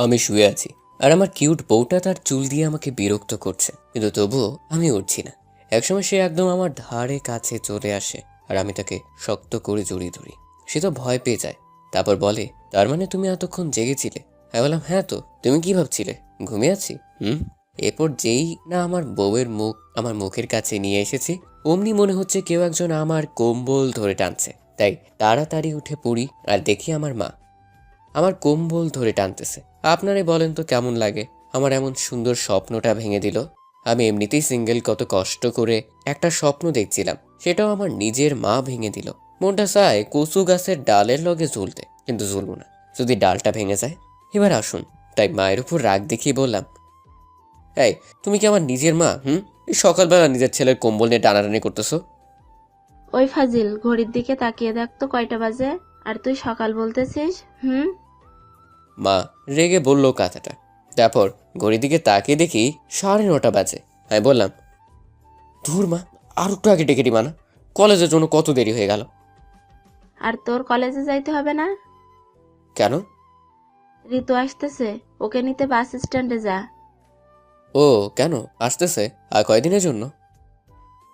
আমি শুয়ে আছি আর আমার কিউট বউটা তার চুল দিয়ে আমাকে বিরক্ত করছে, কিন্তু তবুও আমি উঠছি না। একসময় সে একদম আমার ধারে কাছে চলে আসে আর আমি তাকে শক্ত করে জড়িয়ে ধরি। সে তো ভয় পেয়ে যায়, তারপর বলে, তার মানে তুমি এতক্ষণ জেগেছিলে? আমি বললাম, হ্যাঁ। তো তুমি কি ভাবছিলে ঘুমিয়ে আছি? এরপর যেই না আমার বউয়ের মুখ আমার মুখের কাছে নিয়ে এসেছি, অমনি মনে হচ্ছে কেউ একজন আমার কম্বল ধরে টানছে। তাই তাড়াতাড়ি উঠে পড়ি আর দেখি আমার মা আমার কম্বল ধরে টানতেছে। আপনারে বলেন তো কেমন লাগে? আমার এমন সুন্দর স্বপ্নটা ভেঙে দিল। আমি এমনিতেই সিঙ্গেল, কত কষ্ট করে একটা স্বপ্ন দেখছিলাম, সেটাও আমার নিজের মা ভেঙে দিল। মনটা চায় কচু গাছের ডালের লগে ঝুলতে, কিন্তু ঝুলবো না, যদি ডালটা ভেঙে যায়। এবার আসুন। তাই মায়ের উপর রাগ দেখিয়ে বললাম, এই তুমি কি আমার নিজের মা? এই সকালবেলা নিজের ছেলের কম্বল নিয়ে টানাটানি করতেছো? ওই ফাজিল, ঘড়ির দিকে তাকিয়ে দেখ তো কয়টা বাজে, আর তুই সকাল বলতেছিস? মা রেগে বলল কথাটা। তারপর ঘড়ির দিকে তাকিয়ে দেখি 9:30 বাজে। আমি বললাম, ধুর মা, আর একটু আগে ডেকে দিবা না? কলেজের জন্য কত দেরি হয়ে গেল। আর তোর কলেজে যাইতে হবে না? কেন? ঋতু আসতেছে, ওকে নিতে বাস স্ট্যান্ডে যা। ও, কেন আসতেছে? আর কয়দিনের জন্য?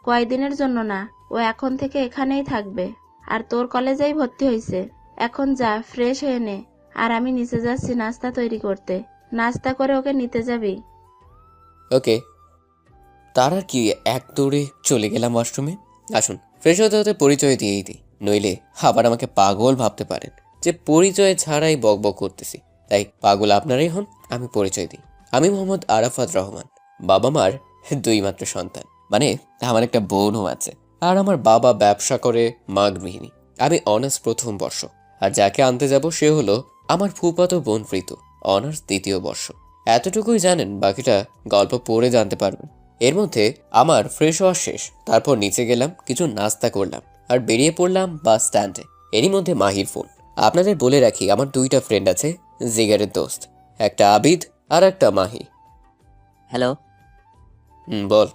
কয়দিনের জন্য না, ও এখন থেকে এখানেই থাকবে। আর তোর কলেজেই ভর্তি হয়েছে। এখন যা, ফ্রেশ হয়ে নে। আর আমি নিচে যাচ্ছি নাস্তা তৈরি করতে। নাস্তা করে ওকে নিতে যাবি? ওকে। তার আর কি, এক দৌড়ে চলে গেলাম ওয়াশরুমে। আসুন, ফ্রেশ হতে হতে পরিচয় দিয়েই দিই, নইলে আবার আমাকে পাগল ভাবতে পারেন যে পরিচয় ছাড়াই বকবক করতেছি। তাই পাগল আপনারাই হন, আমি পরিচয় দিই। আমি মোহাম্মদ আরাফাত রহমান। বাবা মার 2 মাত্র সন্তান, মানে আমার একটা বোনও আছে। আর আমার বাবা ব্যবসা করে, মা গৃহিণী। আমি অনার্স প্রথম বর্ষ, আর যাকে আনতে যাব সে হলো আমার ফুফাতো বোন ঋতু, অনার্স 2য় বর্ষ। এতটুকুই জানেন, বাকিটা গল্প পড়ে জানতে পারবেন। এর মধ্যে আমার ফ্রেশ হওয়া শেষ, তারপর নিচে গেলাম, কিছু নাস্তা করলাম আর বেরিয়ে পড়লাম বাস স্ট্যান্ডে। এরই মধ্যে মাহির ফোন। আপনাদের বলে রাখি, আমার 2টা ফ্রেন্ড আছে, জিগারের দোস্ত, একটা আবিদ আর একটা মাহি। হ্যালো। বল।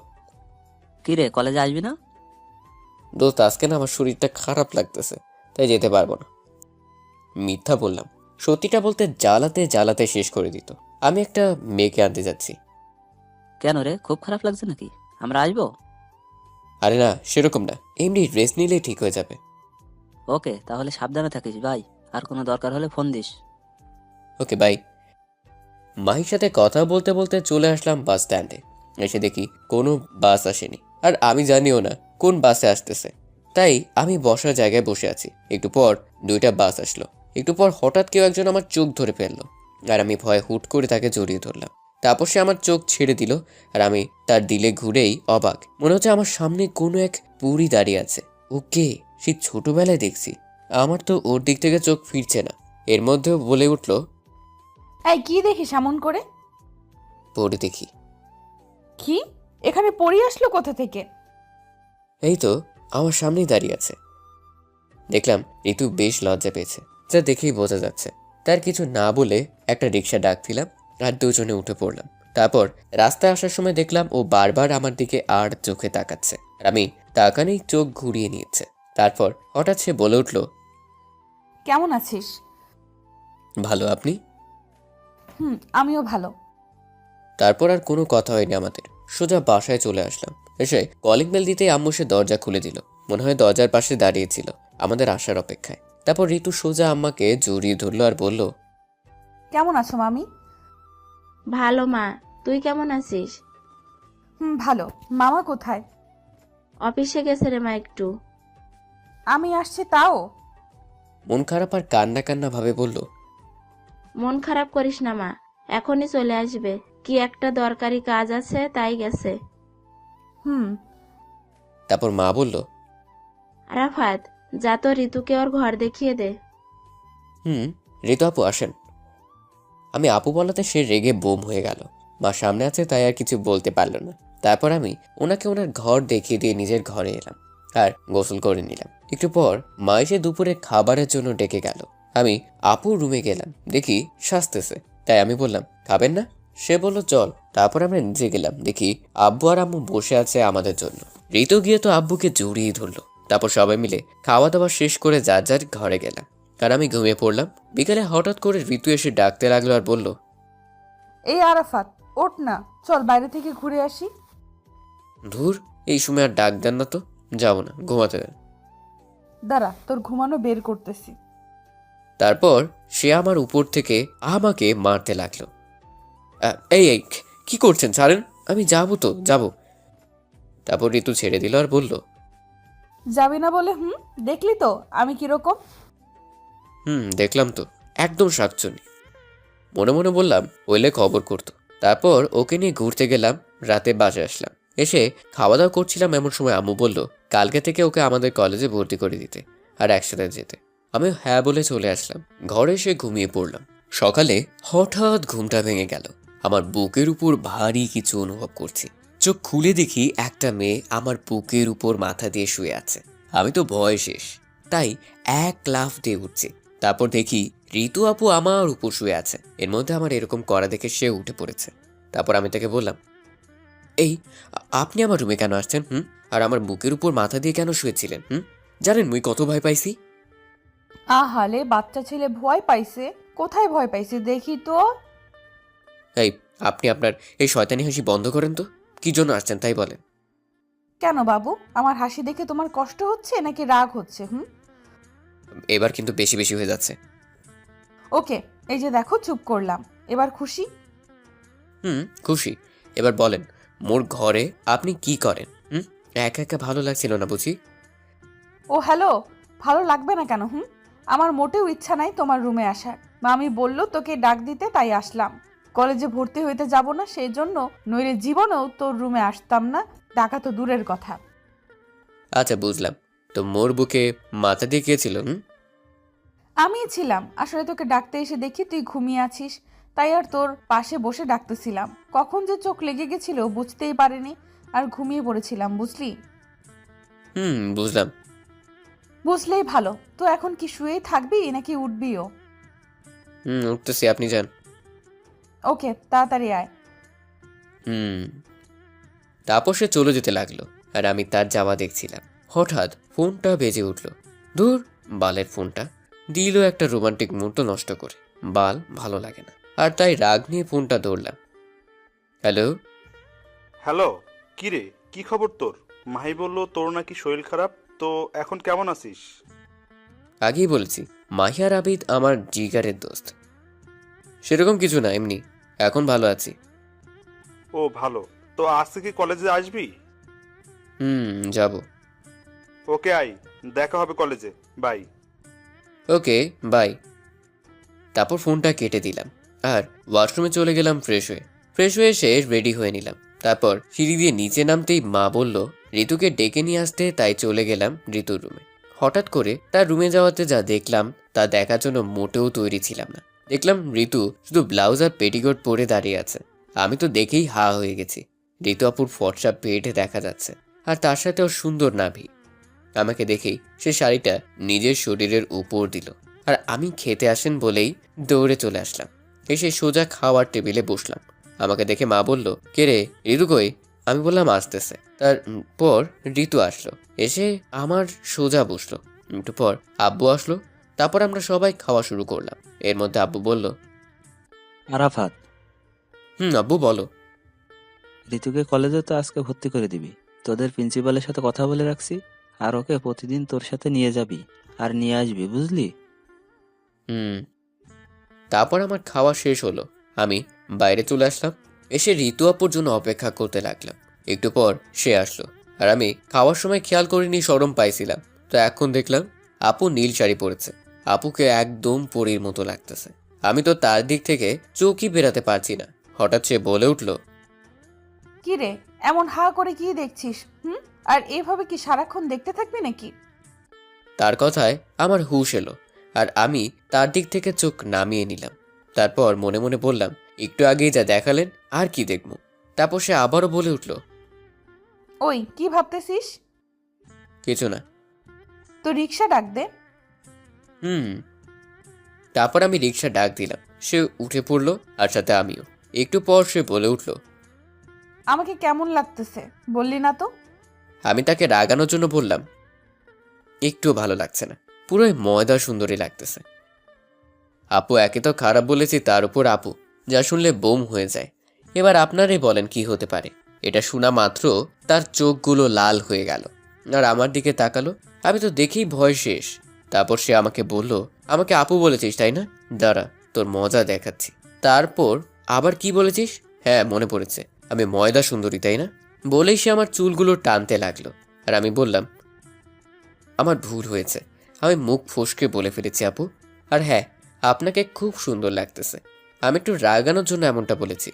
কি রে, কলেজে আসবি না? দোস্ত, আজকে না আমার শরীরটা খারাপ লাগতেছে, তাই যেতে পারবো না। মিথ্যা বললাম, সত্যিটা বলতে জ্বালাতে জ্বালাতে শেষ করে দিত। আমি একটা মেয়েকে আনতে যাচ্ছি। কেন রে, খুব খারাপ লাগছে নাকি? আমরা আসবো? আরে না, সেরকম না, এমনি রেস্ট নিলেই ঠিক হয়ে যাবে। ওকে, তাহলে সাবধানে থাকিস ভাই। আর কোনো দরকার হলে ফোন দিস। Okay, bye. মাহির সাথে কথা বলতে বলতে চলে আসলাম বাস স্ট্যান্ডে। এসে দেখি কোনো বাস আসেনি, আর আমি জানিও না কোন বাসে আসতেছে। তাই আমি বসার জায়গায় বসে আছি। একটু পর 2টা বাস আসলো। একটু পর হঠাৎ কেউ একজন আমার চোখ ধরে ফেললো, আর আমি ভয়ে হুট করে তাকে জড়িয়ে ধরলাম। তারপর সে আমার চোখ ছেড়ে দিল, আর আমি তার দিলে ঘুরেই অবাক। মনে হচ্ছে আমার সামনে কোনো এক পুরী দাঁড়িয়ে আছে। ওকে, সেই ছোটবেলায় দেখছি। আমার তো ওর দিক থেকে চোখ ফিরছে না। এর মধ্যেও বলে উঠলো, এই কি দেখিস এমন করে? পড়ে দেখি। কি? এখানে পড়ি আসলো কোথা থেকে? এই তো আমার সামনেই দাঁড়িয়ে আছে। দেখলাম ঋতু বেশ লজ্জা পেয়েছে, যা দেখেই বোঝা যাচ্ছে। তার কিছু না বলে একটা রিক্সা ডাক দিলাম, আর দুজনে উঠে পড়লাম। তারপর রাস্তায় আসার সময় দেখলাম ও বারবার আমার দিকে আর চোখে তাকাচ্ছে, আর আমি তাকানেই চোখ ঘুরিয়ে নিচ্ছে। তারপর হঠাৎ সে বলে উঠল, কেমন আছিস? ভালো, আপনি? আমিও ভালো। তারপর আর কোনো কথা হয়নি আমাদের। সোজা বাসায় চলে আসলাম। এসে কলিং বেল দিতেই আম্মু সে দরজা খুলে দিল। মনে হয় দরজার পাশে দাঁড়িয়েছিল আমাদের আসার অপেক্ষায়। তারপর ঋতু সোজা আম্মাকে জড়িয়ে ধরলো আর বলল, কেমন আছো মামি? ভালো মা, তুই কেমন আছিস? ভালো। মামা কোথায়? অফিসে গেছে রে মা একটু। আমি আসছি তাও? মন খারাপ আর কান্না কান্না ভাবে বলল, মন খারাপ করিস না মা, এখনই চলে আসবে। কি একটা দরকারি কাজ আছে, তাই গেছে। হুম। তারপর মা বলল, আরাফাত, যা তো ঋতুকে ওর ঘর দেখিয়ে দে। ঋতু আপু আসেন। আমি আপু বলাতে সে রেগে বোম হয়ে গেল। মা সামনে আছে তাই আর কিছু বলতে পারলো না। তারপর আমি ওনাকে ওনার ঘর দেখিয়ে দিয়ে নিজের ঘরে এলাম আর গোসল করে নিলাম। একটু পর মা এসে দুপুরে খাবারের জন্য ডেকে গেল। আমি আপুর রুমে গেলাম, দেখি সাজতেছে। তাই আমি বললাম, খাবেন না? সে বলল চল। তারপর আমরা নিচে গেলাম, দেখি আব্বু আর আম্মু বসে আছে আমাদের জন্য। ঋতু গিয়ে তো আব্বুকে জড়িয়ে ধরলো। তারপর সবাই মিলে খাওয়া দাওয়া শেষ করে যার যার ঘরে গেলাম, আর আমি ঘুমিয়ে পড়লাম। বিকালে হঠাৎ করে ঋতু এসে ডাকতে লাগলো আর বলল, এই আরাফাত, ওঠ না, চল বাইরে থেকে ঘুরে আসি। ধুর, এই সময় আর ডাক দেন না তো, যাবো না, ঘুমাতে দেন। দাঁড়া, তোর ঘুমানো বের করতেছি। তারপর সে আমার উপর থেকে আমাকে মারতে লাগলো। এই এই কি করছেন, ছাড়েন, আমি যাবো তো যাবো। তারপর ঋতু ছেড়ে দিল আর বলল, যাবি না বলে দেখলি তো আমি কিরকম। দেখলাম তো, একদম শাকচুনি। মনে মনে বললাম হইলে খবর করতো। তারপর ওকে নিয়ে ঘুরতে গেলাম, রাতে বাসে আসলাম। এসে খাওয়া দাওয়া করছিলাম, এমন সময় আম্মু বলল কালকে থেকে ওকে আমাদের কলেজে ভর্তি করে দিতে আর একসাথে যেতে। আমি হ্যাঁ বলে চলে আসলাম। ঘরে এসে ঘুমিয়ে পড়লাম। সকালে হঠাৎ ঘুমটা ভেঙে গেল। আমার বুকের উপর ভারী কিছু অনুভব করছি। চোখ খুলে দেখি একটা মেয়ে আমার বুকের উপর মাথা দিয়ে শুয়ে আছে। আমি তো ভয় শেষ, তাই এক লাফ দিয়ে উঠছি। তারপর দেখি ঋতু আপু আমার উপর শুয়ে আছে। এর মধ্যে আমার এরকম করা দেখে সে উঠে পড়েছে। তারপর আমি তাকে বললাম, এই আপনি আমার রুমে কেন আসছেন? আর আমার বুকের উপর মাথা দিয়ে কেন শুয়েছিলেন? জানেন মুই কত ভয় পাইছি? আহালে, বাচ্চা ছেলে ভয় পাইছে? কোথায় ভয় পাইছে দেখি তো। এই আপনি আপনার এই শয়তানি হাসি বন্ধ করেন তো। কি জন্য আসছেন তাই বলেন। কেন বাবু, আমার হাসি দেখে তোমার কষ্ট হচ্ছে নাকি রাগ হচ্ছে? এবার কিন্তু বেশি বেশি হয়ে যাচ্ছে। ওকে, এই যে দেখো চুপ করলাম। এবার খুশি? খুশি। এবার বলেন, মোর ঘরে আপনি কি করেন? একা একা ভালো লাগছিল না বুঝি? ও হ্যালো, ভালো লাগবে না কেন? আমার মোটেও ইচ্ছা নাই তোমার রুমে আসার। মামি বলল তোকে ডাক দিতে, তাই আসলাম। কলেজে ভর্তি হইতে যাব না সেই জন্য, নইলে জীবনেও তোর রুমে আসতাম না। ডাকা তো দূরের কথা। আচ্ছা বুঝলাম। তো মোর বুকে মাথা দিয়ে কে ছিল? আমি ছিলাম। আসলে তোকে ডাকতে এসে দেখি তুই ঘুমিয়ে আছিস, তাই আর তোর পাশে বসে ডাকতেছিলাম। কখন যে চোখ লেগে গেছিল বুঝতেই পারিনি, আর ঘুমিয়ে পড়েছিলাম, বুঝলি? বুঝলাম। বুঝলেই ভালো। তো এখন কি শুয়েই থাকবি নাকি উঠবিও? উঠতেছি, আপনি যান। ওকে, তাড়াতাড়ি আয়। হুম তারপর সে চলে যেতে লাগলো, আর আমি তার যাওয়া দেখছিলাম। হঠাৎ ফোনটা বেজে উঠলো। ধুর, বালের ফোনটা দিল একটা রোমান্টিক মুহূর্ত নষ্ট করে। বাল ভালো লাগে না, আর তাই রাগ নিয়ে ফোনটা ধরলাম। হ্যালো। হ্যালো, কি রে, কি খবর তোর? মাহি বলল তোর নাকি শরীর খারাপ, তো এখন কেমন আছিস? আগেই বলেছি, মাহিয়ার আবিদ আমার জিগারের দোস্ত। সেরকম কিছু না, এমনি এখন ভালো আছি। ও ভালো, তো আজ থেকে কলেজে আসবি? যাব। ওকে আই, দেখা হবে কলেজে, বাই। Okay bye. তারপর ফোনটা কেটে দিলাম আর ওয়াশরুমে চলে গেলাম ফ্রেশ হয়ে এসে রেডি হয়ে নিলাম। তারপর সিঁড়ি দিয়ে নিচে নামতেই মা বলল ঋতুকে ডেকে নিয়ে আসতে, তাই চলে গেলাম ঋতুর রুমে। হঠাৎ করে তার রুমে যাওয়াতে যা দেখলাম তা দেখার জন্য মোটেও তৈরি ছিলাম না। দেখলাম ঋতু শুধু ব্লাউজ আর পেটিকোট পরে দাঁড়িয়ে আছে। আমি তো দেখেই হা হয়ে গেছি। ঋতু আপুর ফর্সা পেটে দেখা যাচ্ছে, আর তার সাথে ওর সুন্দর নাভি। আমাকে দেখেই সে শাড়িটা নিজের শরীরের উপর দিল, আর আমি খেতে আসেন বলেই দৌড়ে চলে আসলাম। এসে সোজা খাওয়ার টেবিলে বসলাম। আমাকে দেখে মা বলল, কে রে, ঋতু কই? আমি বললাম আসতেছে। তারপর ঋতু আসলো, এসে আমার সোজা বসলো। একটু পর আব্বু আসলো। তারপর আমরা সবাই খাওয়া শুরু করলাম। এর মধ্যে আব্বু বলল, আরাফাত, আব্বু বলো। ঋতুকে কলেজে তো আজকে ভর্তি করে দিবি। তোদের প্রিন্সিপালের সাথে কথা বলে রাখছি, আর ওকে প্রতিদিন তোর সাথে নিয়ে যাবি আর নিয়ে আসবি, বুঝলি? হুম তারপর আমার খাওয়া শেষ হলো। আমি বাইরে চলে আসলাম। এসে ঋতু আপুর জন্য অপেক্ষা করতে লাগলাম। একটু পর সে আসলো, আর আমি খাওয়ার সময় খেয়াল করিনি, শরম পাইছিলাম। তো এখন দেখলাম আপু নীল শাড়ি পরেছে। আপুকে একদম পরীর মতো লাগতেছে। আমি তো তার দিক থেকে চোখই বেরাতে পারছি না। হঠাৎ সে বলে উঠল, কি রে, এমন হা করে কি দেখছিস? আর এভাবে কি সারাক্ষণ দেখতে থাকবি নাকি? তার কথায় আমার হুঁশ এলো, আর আমি তার দিক থেকে চোখ নামিয়ে নিলাম। তারপর মনে মনে বললাম, একটু আগেই যা দেখালেন আর কি দেখব। তারপর সে আবারও বলে উঠল, ওই কি ভাবতেছিস? কিছু না। তো রিক্সা ডাক দে। তারপর আমি রিক্সা ডাক দিলাম। সে উঠে পড়লো, আর সাথে আমিও। একটু পর সে বলে উঠল, আমাকে কেমন লাগতেছে বললি না তো? আমি তাকে রাগানোর জন্য বললাম, একটুও ভালো লাগছে না, পুরোই ময়দা সুন্দরী লাগতেছে। আপু একে তো খারাপ বলেছি, তার উপর আপু যা শুনলে বোম হয়ে যায়। এবার আপনারাই বলেন কি হতে পারে। এটা শোনা মাত্র তার চোখগুলো লাল হয়ে গেল আর আমার দিকে তাকালো। আমি তো দেখেই ভয় শেষ। তারপর সে আমাকে বলল, আমাকে আপু বলেছিস তাই না? দাঁড়া, তোর মজা দেখাচ্ছি। তারপর আবার কি বলেছিস? হ্যাঁ মনে পড়েছে, আমি ময়দা সুন্দরী তাই না? বলেই সে আমার চুলগুলো টানতে লাগলো। আর আমি বললাম, আমার ভুল হয়েছে, আমি মুখ ফসকে বলে ফেলেছি আপু। আর হ্যাঁ, আপনাকে খুব সুন্দর লাগতেছে। আমি একটু রাগানোর জন্য এমনটা বলেছি।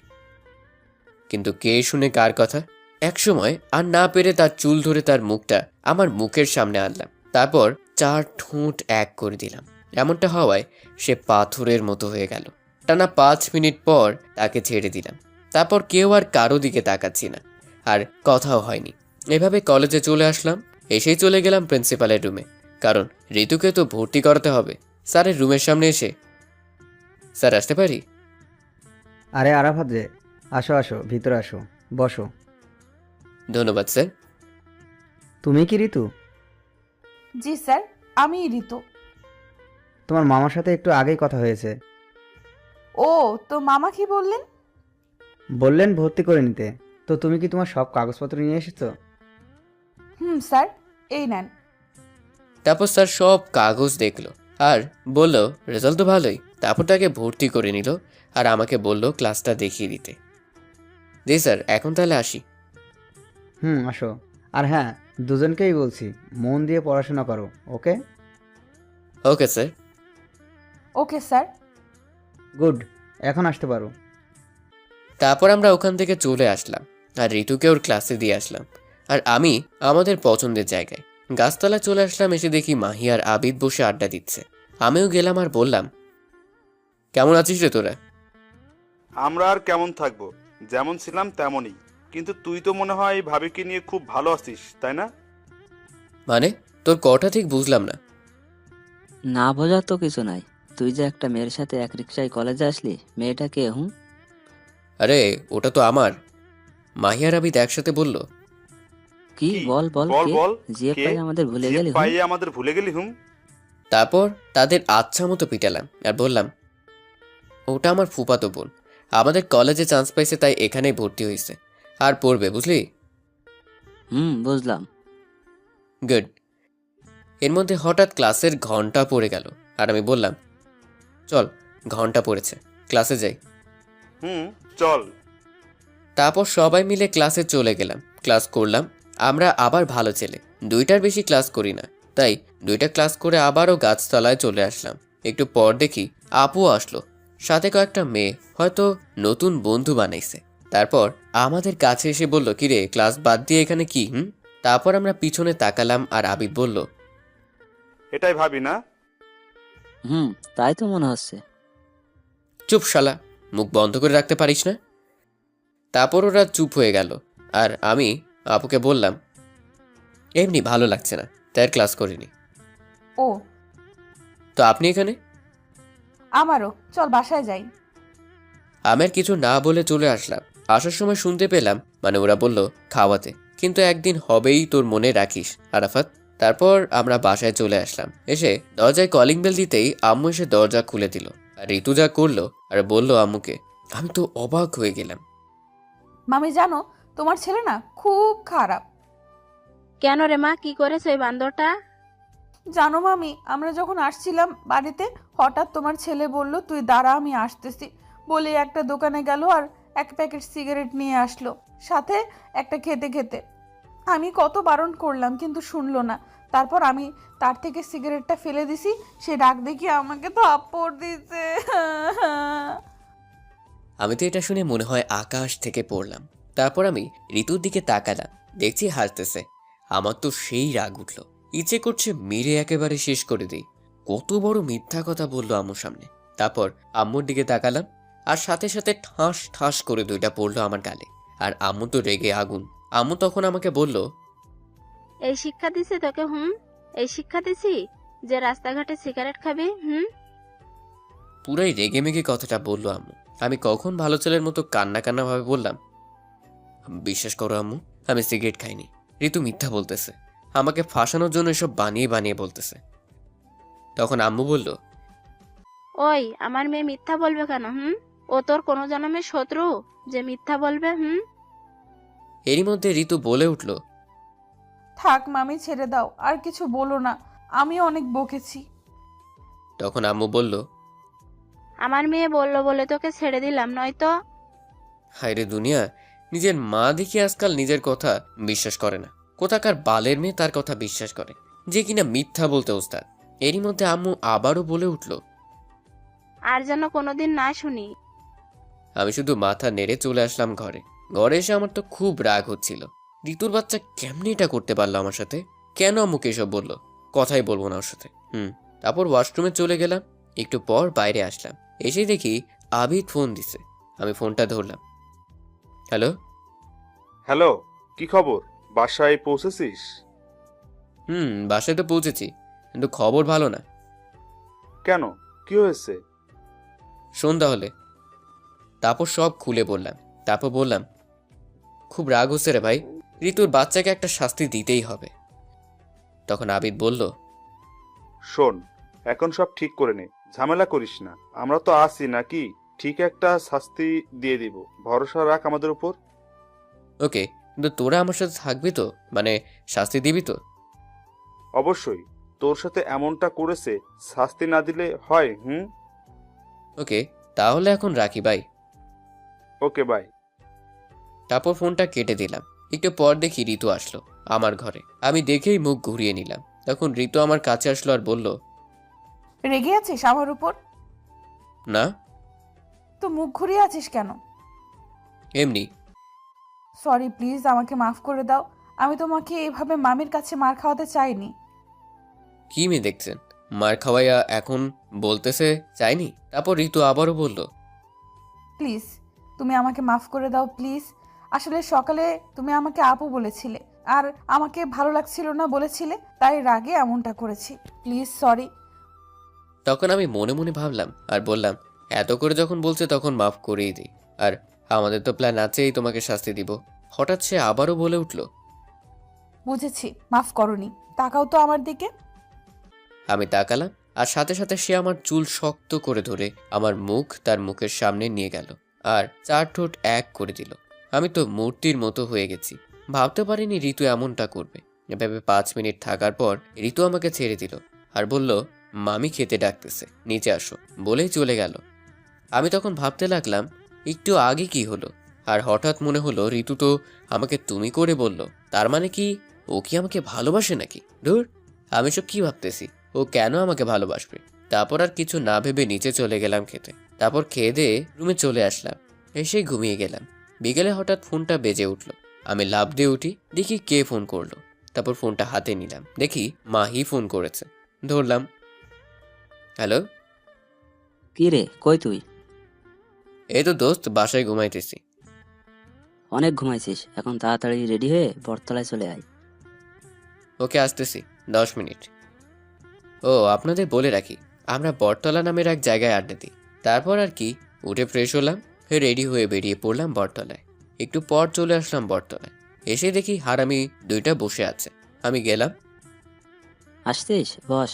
কিন্তু কে শুনে কার কথা? একসময় আর না পেরে তার চুল ধরে তার মুখটা আমার মুখের সামনে আনলাম। তারপর 4 ঠোঁট এক করে দিলাম। এমনটা হওয়ায় সে পাথরের মতো হয়ে গেল। টানা 5 মিনিট পর তাকে ছেড়ে দিলাম। তারপর কেউ আর কারো দিকে তাকাচ্ছি না, আর কথাও হয়নি। এভাবে কলেজে চলে আসলাম। এসেই চলে গেলাম প্রিন্সিপালের রুমে, কারণ ঋতুকে তো ভর্তি করাতে হবে। স্যারের রুমের সামনে এসে, স্যার আসতে পারি? আরে আরাফাত যে, আসো আসো ভিতরে আসো, বসো। ধন্যবাদ স্যার। তুমি কি ঋতু? জি স্যার, আমি ঋতু। তোমার মামার সাথে একটু আগেই কথা হয়েছে। ও, তো মামা কি বললেন? বললেন ভর্তি করে নিতে। তো তুমি কি তোমার সব কাগজপত্র নিয়ে এসেছো? স্যার, এই নেন। তারপর স্যার সব কাগজ দেখলো আর বলল, রেজাল্ট তো ভালোই। তারপর তাকে ভর্তি করে নিল আর আমাকে বলল ক্লাসটা দেখিয়ে দিতে। জি স্যার, এখন তাহলে আসি। আসো। আর হ্যাঁ, দুজনকেই বলছি, মন দিয়ে পড়াশোনা করো, okay? Okay sir. Okay sir. Good, এখন আসতে পারো। তারপর আমরা ওখান থেকে চলে আসলাম আর ঋতুকে ওর ক্লাসে দিয়ে আসলাম। আর আমি আমাদের পছন্দের জায়গায় গাছতলা চলে আসলাম। এসে দেখি মাহি আর আবিদ বসে আড্ডা দিচ্ছে। আমিও গেলাম আর বললাম, কেমন আছিস রে তোরা? আমরা আর কেমন থাকবো, যেমন ছিলাম তেমনই। কিন্তু তুই তো মনে হয় ভাবিকে নিয়ে খুব ভালো আছিস, তাই না? মানে তোর কটা ঠিক বুঝলাম না। না বোঝার তো কিছু নাই। তুই যে একটা মেয়ের সাথে এক রিক্সায় কলেজে আসলি, মেয়েটা কে? আরে ওটা তো আমার। মাহি আর আবিদ একসাথে বলল। কি? কি? বল বল বল কে? বল। জিএফ কে? পাই আমাদের ভুলে যে গেলি? পাইয়ে আমাদের ভুলে গেলি হুম? তারপর তাদের আচ্ছা মতো পিটালাম আর বললাম, ওটা আমার ফুফাতো বোন। আমাদের কলেজে চান্স পাইছে তাই এখানেই ভর্তি হয়েছে, আর পড়বে বুঝলি। বুঝলাম। গুড। এর মধ্যে হঠাৎ ক্লাসের ঘন্টা পড়ে গেল আর আমি বললাম, চল, ঘন্টা পড়েছে, ক্লাসে যাই। চল। তারপর সবাই মিলে ক্লাসে চলে গেলাম। ক্লাস করলাম। আমরা আবার ভালো ছেলে, 2টার বেশি ক্লাস করি না, তাই 2টা ক্লাস করে আবারও গাছতলায় চলে আসলাম। একটু পর দেখি আপু আসলো, সাথে কয়েকটা মেয়ে, হয়তো নতুন বন্ধু বানাইছে। তারপর আমাদের কাছে এসে বলল, কিরে ক্লাস বাদ দিয়ে এখানে কি? তারপর আমরা পিছনে তাকালাম আর আবিদ বলল, এটাই ভাবি না? তাই তো মনে হচ্ছে। চুপ শালা, মুখ বন্ধ করে রাখতে পারিস না? তারপর ওরা চুপ হয়ে গেল আর আমি আপুকে বললাম, এমনি ভালো লাগছে না, তাই আর ক্লাস করিনি। ও, তো আপনি এখানে? আমারও। চল বাসায় যাই। আমি আর কিছু না বলে চলে আসলাম। আসার সময় শুনতে পেলাম, মানে ওরা বলল খাওয়াতে, কিন্তু একদিন হবেই, তোর মনে রাখিস আরাফাত। তারপর আমরা বাসায় চলে আসলাম। এসে দরজায় কলিং বেল দিতেই আম্মু এসে দরজা খুলে দিল আর ঋতু যা করলো আর বলল আম্মুকে, আমি তো অবাক হয়ে গেলাম। মামি জানো, তোমার ছেলে না খুব খারাপ। কেন রে মা, কি করেছে ওই বান্দরটা? জানো মামি, আমরা যখন আসছিলাম বাড়িতে, হঠাৎ তোমার ছেলে বলল, তুই দাঁড়া আমি আসতেছি বলে একটা দোকানে গেল আর এক প্যাকেট সিগারেট নিয়ে আসলো, সাথে একটা খেতে খেতে। আমি কত বারণ করলাম কিন্তু শুনলো না। তারপর আমি তার থেকে সিগারেটটা ফেলে দিছি, সে ডাক দেখি আমাকে থাপ্পড় দিছে। আমি তো এটা শুনে মনে হয় আকাশ থেকে পড়লাম। তারপর আমি ঋতুর দিকে তাকালাম, দেখছি হাসতেছে। আমার তো সেই রাগ উঠল, ইচ্ছে করছে মেরে একেবারে শেষ করে দিই। কত বড় মিথ্যা কথা বললো আম্মুর সামনে। তারপর আম্মুর দিকে তাকালাম আর সাথে সাথে ঠাস ঠাস করে 2টা পড়লো আমার গালে। আর আম্মু তো রেগে আগুন। আম্মু তখন আমাকে বলল, এই শিক্ষা দিছি তোকে? এই শিক্ষা দিছি যে রাস্তাঘাটে সিগারেট খাবি? পুরাই রেগে মেগে কথাটা বললো আম্মু। আমি কখন ভালো ছেলের মতো কান্না কান্না ভাবে বললাম, বিশ্বাস করো আম্মু, আমি সিগারেট খাইনি। ঋতু মিথ্যা বলতেছে, আমাকে ফাঁসানোর জন্য এসব বানিয়ে বানিয়ে বলতেছে। তখন আম্মু বলল, ওই, আমার মেয়ে মিথ্যা বলবে কেন? ও তোর কোনো জন্মের শত্রু যে মিথ্যা বলবে? এরই মধ্যে ঋতু বলে উঠল, থাক মামি, ছেড়ে দাও, আর কিছু বলো না, আমি অনেক বকেছি। তখন আম্মু বলল, আমার মেয়ে বললো বলে তোকে ছেড়ে দিলাম, নয়তো। হায়রে দুনিয়া, নিজের মা দেখি আজকাল নিজের কথা বিশ্বাস করে না। কোথাকার বালের মেয়ে তার কথা বিশ্বাস করে, যে কিনা মিথ্যা বলতে ওস্তাদ। এরই মধ্যে আম্মু আবারও বলে উঠল। আর যেন কোনোদিন না শুনি। আমি শুধু মাথা নেড়ে চলে আসলাম ঘরে। ঘরে এসে আমার তো খুব রাগ হচ্ছিল। ঋতুর বাচ্চা কেমনি এটা করতে পারলো আমার সাথে? কেন আম্মুকে এসব বললো? কথাই বলবো না ওর সাথে। তারপর ওয়াশরুমে চলে গেলাম। একটু পর বাইরে আসলাম। এসে দেখি আবিদ ফোন দিছে। আমি ফোনটা ধরলাম। হ্যালো। হ্যালো, কি খবর? বাসায় পৌঁছেছিস? বাসায় তো পৌঁছেছি, কিন্তু খবর ভালো না। কেন, কি হয়েছে? শোন তাহলে। তারপর সব খুলে বললাম। তারপর বললাম, খুব রাগ হচ্ছে রে ভাই, ঋতুর বাচ্চাকে একটা শাস্তি দিতেই হবে। তখন আবিদ বলল, শোন, এখন সব ঠিক করে নে, ঝামেলা করিস না। আমরা তো আছি নাকি, ঠিক একটা শাস্তি দিয়ে দিব, ভরসা রাখ আমাদের উপর। ওকে, কিন্তু তোরা আমার সাথে থাকবি তো? মানে শাস্তি দিবি তো? অবশ্যই, তোর সাথে এমনটা করেছে, শাস্তি না দিলে হয়? ওকে, তাহলে এখন রাখি ভাই। Okay bye. তারপর ফোনটা কেটে দিলাম। একটু পর দেখি ঋতু আসলো আমার ঘরে। আমি দেখেই মুখ ঘুরিয়ে নিলাম। তখন ঋতু আমার কাছে আসলো আর বলল, রেগে আছিস আমার উপর? না, তো মুখ ঘুরিয়ে আছিস কেন? এমনি। সরি, প্লিজ আমাকে মাফ করে দাও। আমি তোমাকে এভাবে মামির কাছে মার খাওয়াতে চাইনি। কি মেয়ে দেখছেন, মার খাওয়াইয়া এখন বলতেছে চাইনি? তারপর ঋতু আবারও বলল, প্লিজ তুমি আমাকে মাফ করে দাও, প্লিজ। আসলে সকালে তুমি আমাকে আপু বলেছিলে, আর আমাকে ভালো লাগছিল না বলেছিলে, তাই রাগে এমনটা করেছি। Please, sorry. তখন আমি মনে মনে ভাবলাম আর বললাম, এত করে যখন বলছে তখন মাফ করেই দিই। আর আমাদের তো প্ল্যান আছেই তোমাকে শাস্তি দিব। হঠাৎ সে আবারও বলে উঠল। বুঝেছি, মাফ করনি। তাকাও তো আমার দিকে। আমি তাকালাম, আর সাথে সাথে সে আমার চুল শক্ত করে ধরে আমার মুখ তার মুখের সামনে নিয়ে গেল আর 4 ঠোঁট এক করে দিল। আমি তো মূর্তির মতো হয়ে গেছি। ভাবতে পারিনি ঋতু এমনটা করবে। এভাবে 5 মিনিট থাকার পর ঋতু আমাকে ছেড়ে দিল আর বলল, মামি খেতে ডাকতেছে, নিচে আসো, বলেই চলে গেল। আমি তখন ভাবতে লাগলাম, একটু আগে কি হলো? আর হঠাৎ মনে হলো ঋতু তো আমাকে তুমি করে বলল। তার মানে কি ও কি আমাকে ভালোবাসে নাকি? ধুর, আমি সব কি ভাবতেছি? ও কেন আমাকে ভালোবাসবে? তারপর আর কিছু না ভেবে নিচে চলে গেলাম খেতে। তারপর খেয়ে দিয়ে রুমে চলে আসলাম। এসে ঘুমিয়ে গেলাম। বিকেলে হঠাৎ ফোনটা বেজে উঠল। আমি লাফ দিয়ে উঠি, দেখি কে ফোন করলো। তারপর ফোনটা হাতে নিলাম, দেখি মাহি ফোন করেছে। ধরলাম। হ্যালো। কি রে, কই তুই? এই তো দোস্ত, বাসায় ঘুমাইতেছি। অনেক ঘুমাইছিস, এখন তাড়াতাড়ি রেডি হয়ে বটতলায় চলে আয়। ওকে, আসতেছি, 10 মিনিট। ও, আপনাদের বলে রাখি, আমরা বটতলা নামের এক জায়গায় আড্ডা দিই। তারপর আর কি, উঠে ফ্রেশ হলাম, রেডি হয়ে বেরিয়ে পড়লাম বটতলায়। একটু পর চলে আসলাম বটতলায়। এসে দেখি হারামি 2টা বসে আছে। আমি গেলাম। আসতিস, বস।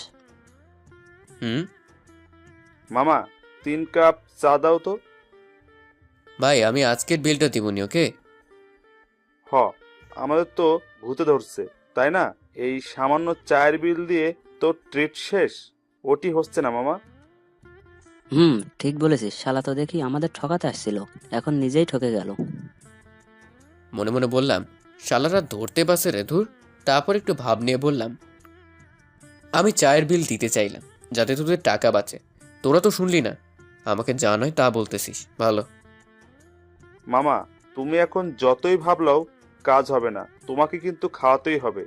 হুম। মামা, 3 কাপ চা দাও তো। ভাই, আমি আজকের বিলটা দিবনি, ওকে? হ, আমাদের তো ভূতে ধরছে, তাই না? এই সামান্য চায়ের বিল দিয়ে তোর ট্রিট শেষ? ওটি হচ্ছে না মামা। ঠিক বলেছিস, শালা তো দেখি আমাদের ঠকাতে আসছিল, এখন নিজেই ঠকে গেল। মনে মনে বললাম, শালারা ধরতে পারছে রে, ধুর। তারপর একটু ভাব নিয়ে বললাম, আমি চায়ের বিল দিতে চাইলাম যাতে তোদের টাকা বাঁচে। তোরা তো শুনলি না, আমাকে যা নয় তা বলতেছিস। ভালো। মামা, তুমি এখন যতই ভাবলাও কাজ হবে না, তোমাকে কিন্তু খাওয়াতেই হবে।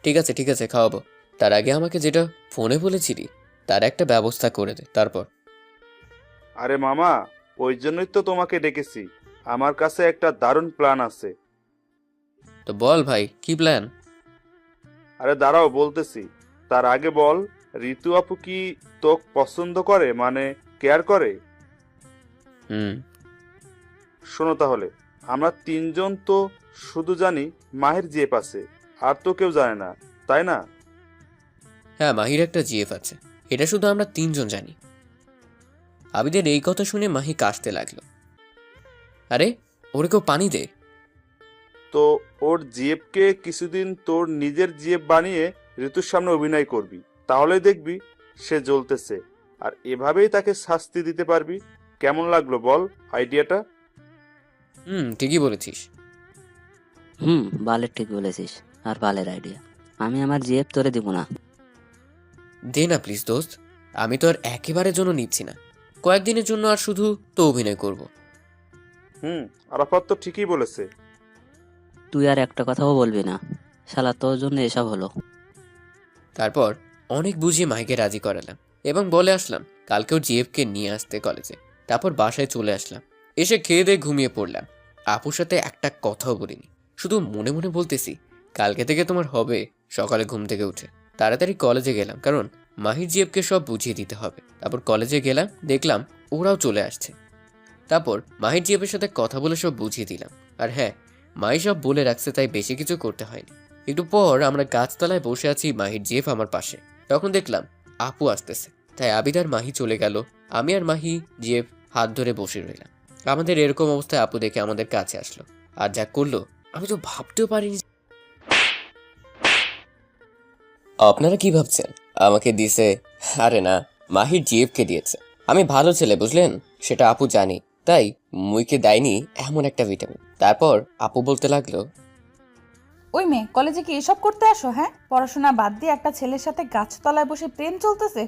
ঠিক আছে ঠিক আছে, খাওয়াবো। তার আগে আমাকে যেটা ফোনে বলেছিলি তার একটা ব্যবস্থা করে দে। তারপর আরে মামা, ওই জন্যই তো তোমাকে ডেকেছি। আমার কাছে একটা দারুণ প্ল্যান আছে। তো বল ভাই, কি প্ল্যান? আরে দাঁড়াও, বলতেছি। তার আগে বল, ঋতু আপু কি তোকে পছন্দ করে, মানে কেয়ার করে? হুম। শোনো তাহলে, আমরা 3জন তো শুধু জানি মাহির জিএফ আছে, আর তো কেউ জানে না, তাই না? হ্যাঁ, মাহির একটা জিএফ আছে, এটা শুধু আমরা 3জন জানি। আবিদের এই কথা শুনে মাহি কাশতে লাগলো। আরে ওরে কেউ পানি দে। তো ওর জিএফকে কিছুদিন তোর নিজের জিএফ বানিয়ে ঋতুর সামনে অভিনয় করবি, তাহলেই দেখবি সে জ্বলতেছে, আর এভাবেই তাকে শাস্তি দিতে পারবি। কেমন লাগলো বল আইডিয়াটা? ঠিকই বলেছিস। বালের ঠিক বলেছিস। আর বালের আইডিয়া। আমি আমার জিএফ তোরে দিব না। দে না প্লিজ দোস্ত, আমি তো আর একেবারের জন্য নিচ্ছি না, কয়েকদিনের জন্য আর শুধু তো অভিনয় করব। আরাফাত তো ঠিকই বলেছে। তুই আর একটা কথাও বলবি না। শালা তোর জন্য এসব হলো। তারপর অনেক বুঝিয়ে মাহিকে রাজি করালাম এবং বলে আসলাম কালকেও জিএফকে নিয়ে আসতে কলেজে। তারপর বাসায় চলে আসলাম, এসে খেয়ে দিয়ে ঘুমিয়ে পড়লাম। আপুর সাথে একটা কথাও বলিনি, শুধু মনে মনে বলতেছি কালকে থেকে তোমার হবে। সকালে ঘুম থেকে উঠে তাড়াতাড়ি কলেজে গেলাম, কারণ মাহির জিএফকে সব বুঝিয়ে দিতে হবে। তারপর কলেজে গেলাম, দেখলাম ওরাও চলে আসছে। তারপর মাহির জিএফের সাথে কথা বলে সব বুঝিয়ে দিলাম। আর হ্যাঁ, মাহি সব বলে রাখছে, তাই বেশি কিছু করতে হয়নি। একটু পর আমরা গাছতলায় বসে আছি, মাহির জিএফ আমার পাশে। তখন দেখলাম আপু আসতেছে, তাই আবিদ আর মাহি চলে গেল। আমি আর মাহি জিএফ হাত ধরে বসে রইলাম। আমাদের এরকম অবস্থায় আপু দেখে আমাদের কাছে আসলো, আর যা করলো আমি তো ভাবতেও পারিনি। আপনারা কি ভাবছেন আমাকে দিছে? আরে না, মাহির জিএফকে দিয়েছে। আমি ভালো ছেলে বুঝলেন, সেটা আপু জানি, তাই মুইকে দেয়নি এমন একটা ভিটামিন। তারপর আপু বলতে লাগলো, ওই মেয়ে, কলেজে কি এসব করতে আসো? হ্যাঁ, পড়াশোনা বাদ দিয়ে একটা ছেলের সাথে গাছতলায় বসে প্রেম চলতেছে।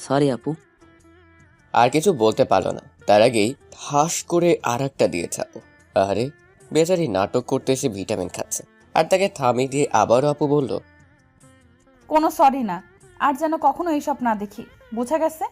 সরি আপু। আর কিছু বলতে পারলো না, তার আগেই ঠাস করে আর একটা দিয়েছে আপু। আরে বেচারি নাটক করতে এসে ভিটামিন খাচ্ছে, আর তাকে থামিয়ে দিয়ে আবারও আপু বলল, কোনো সরি না, আর যেন কখনো এইসব না দেখি, বোঝা গেছে?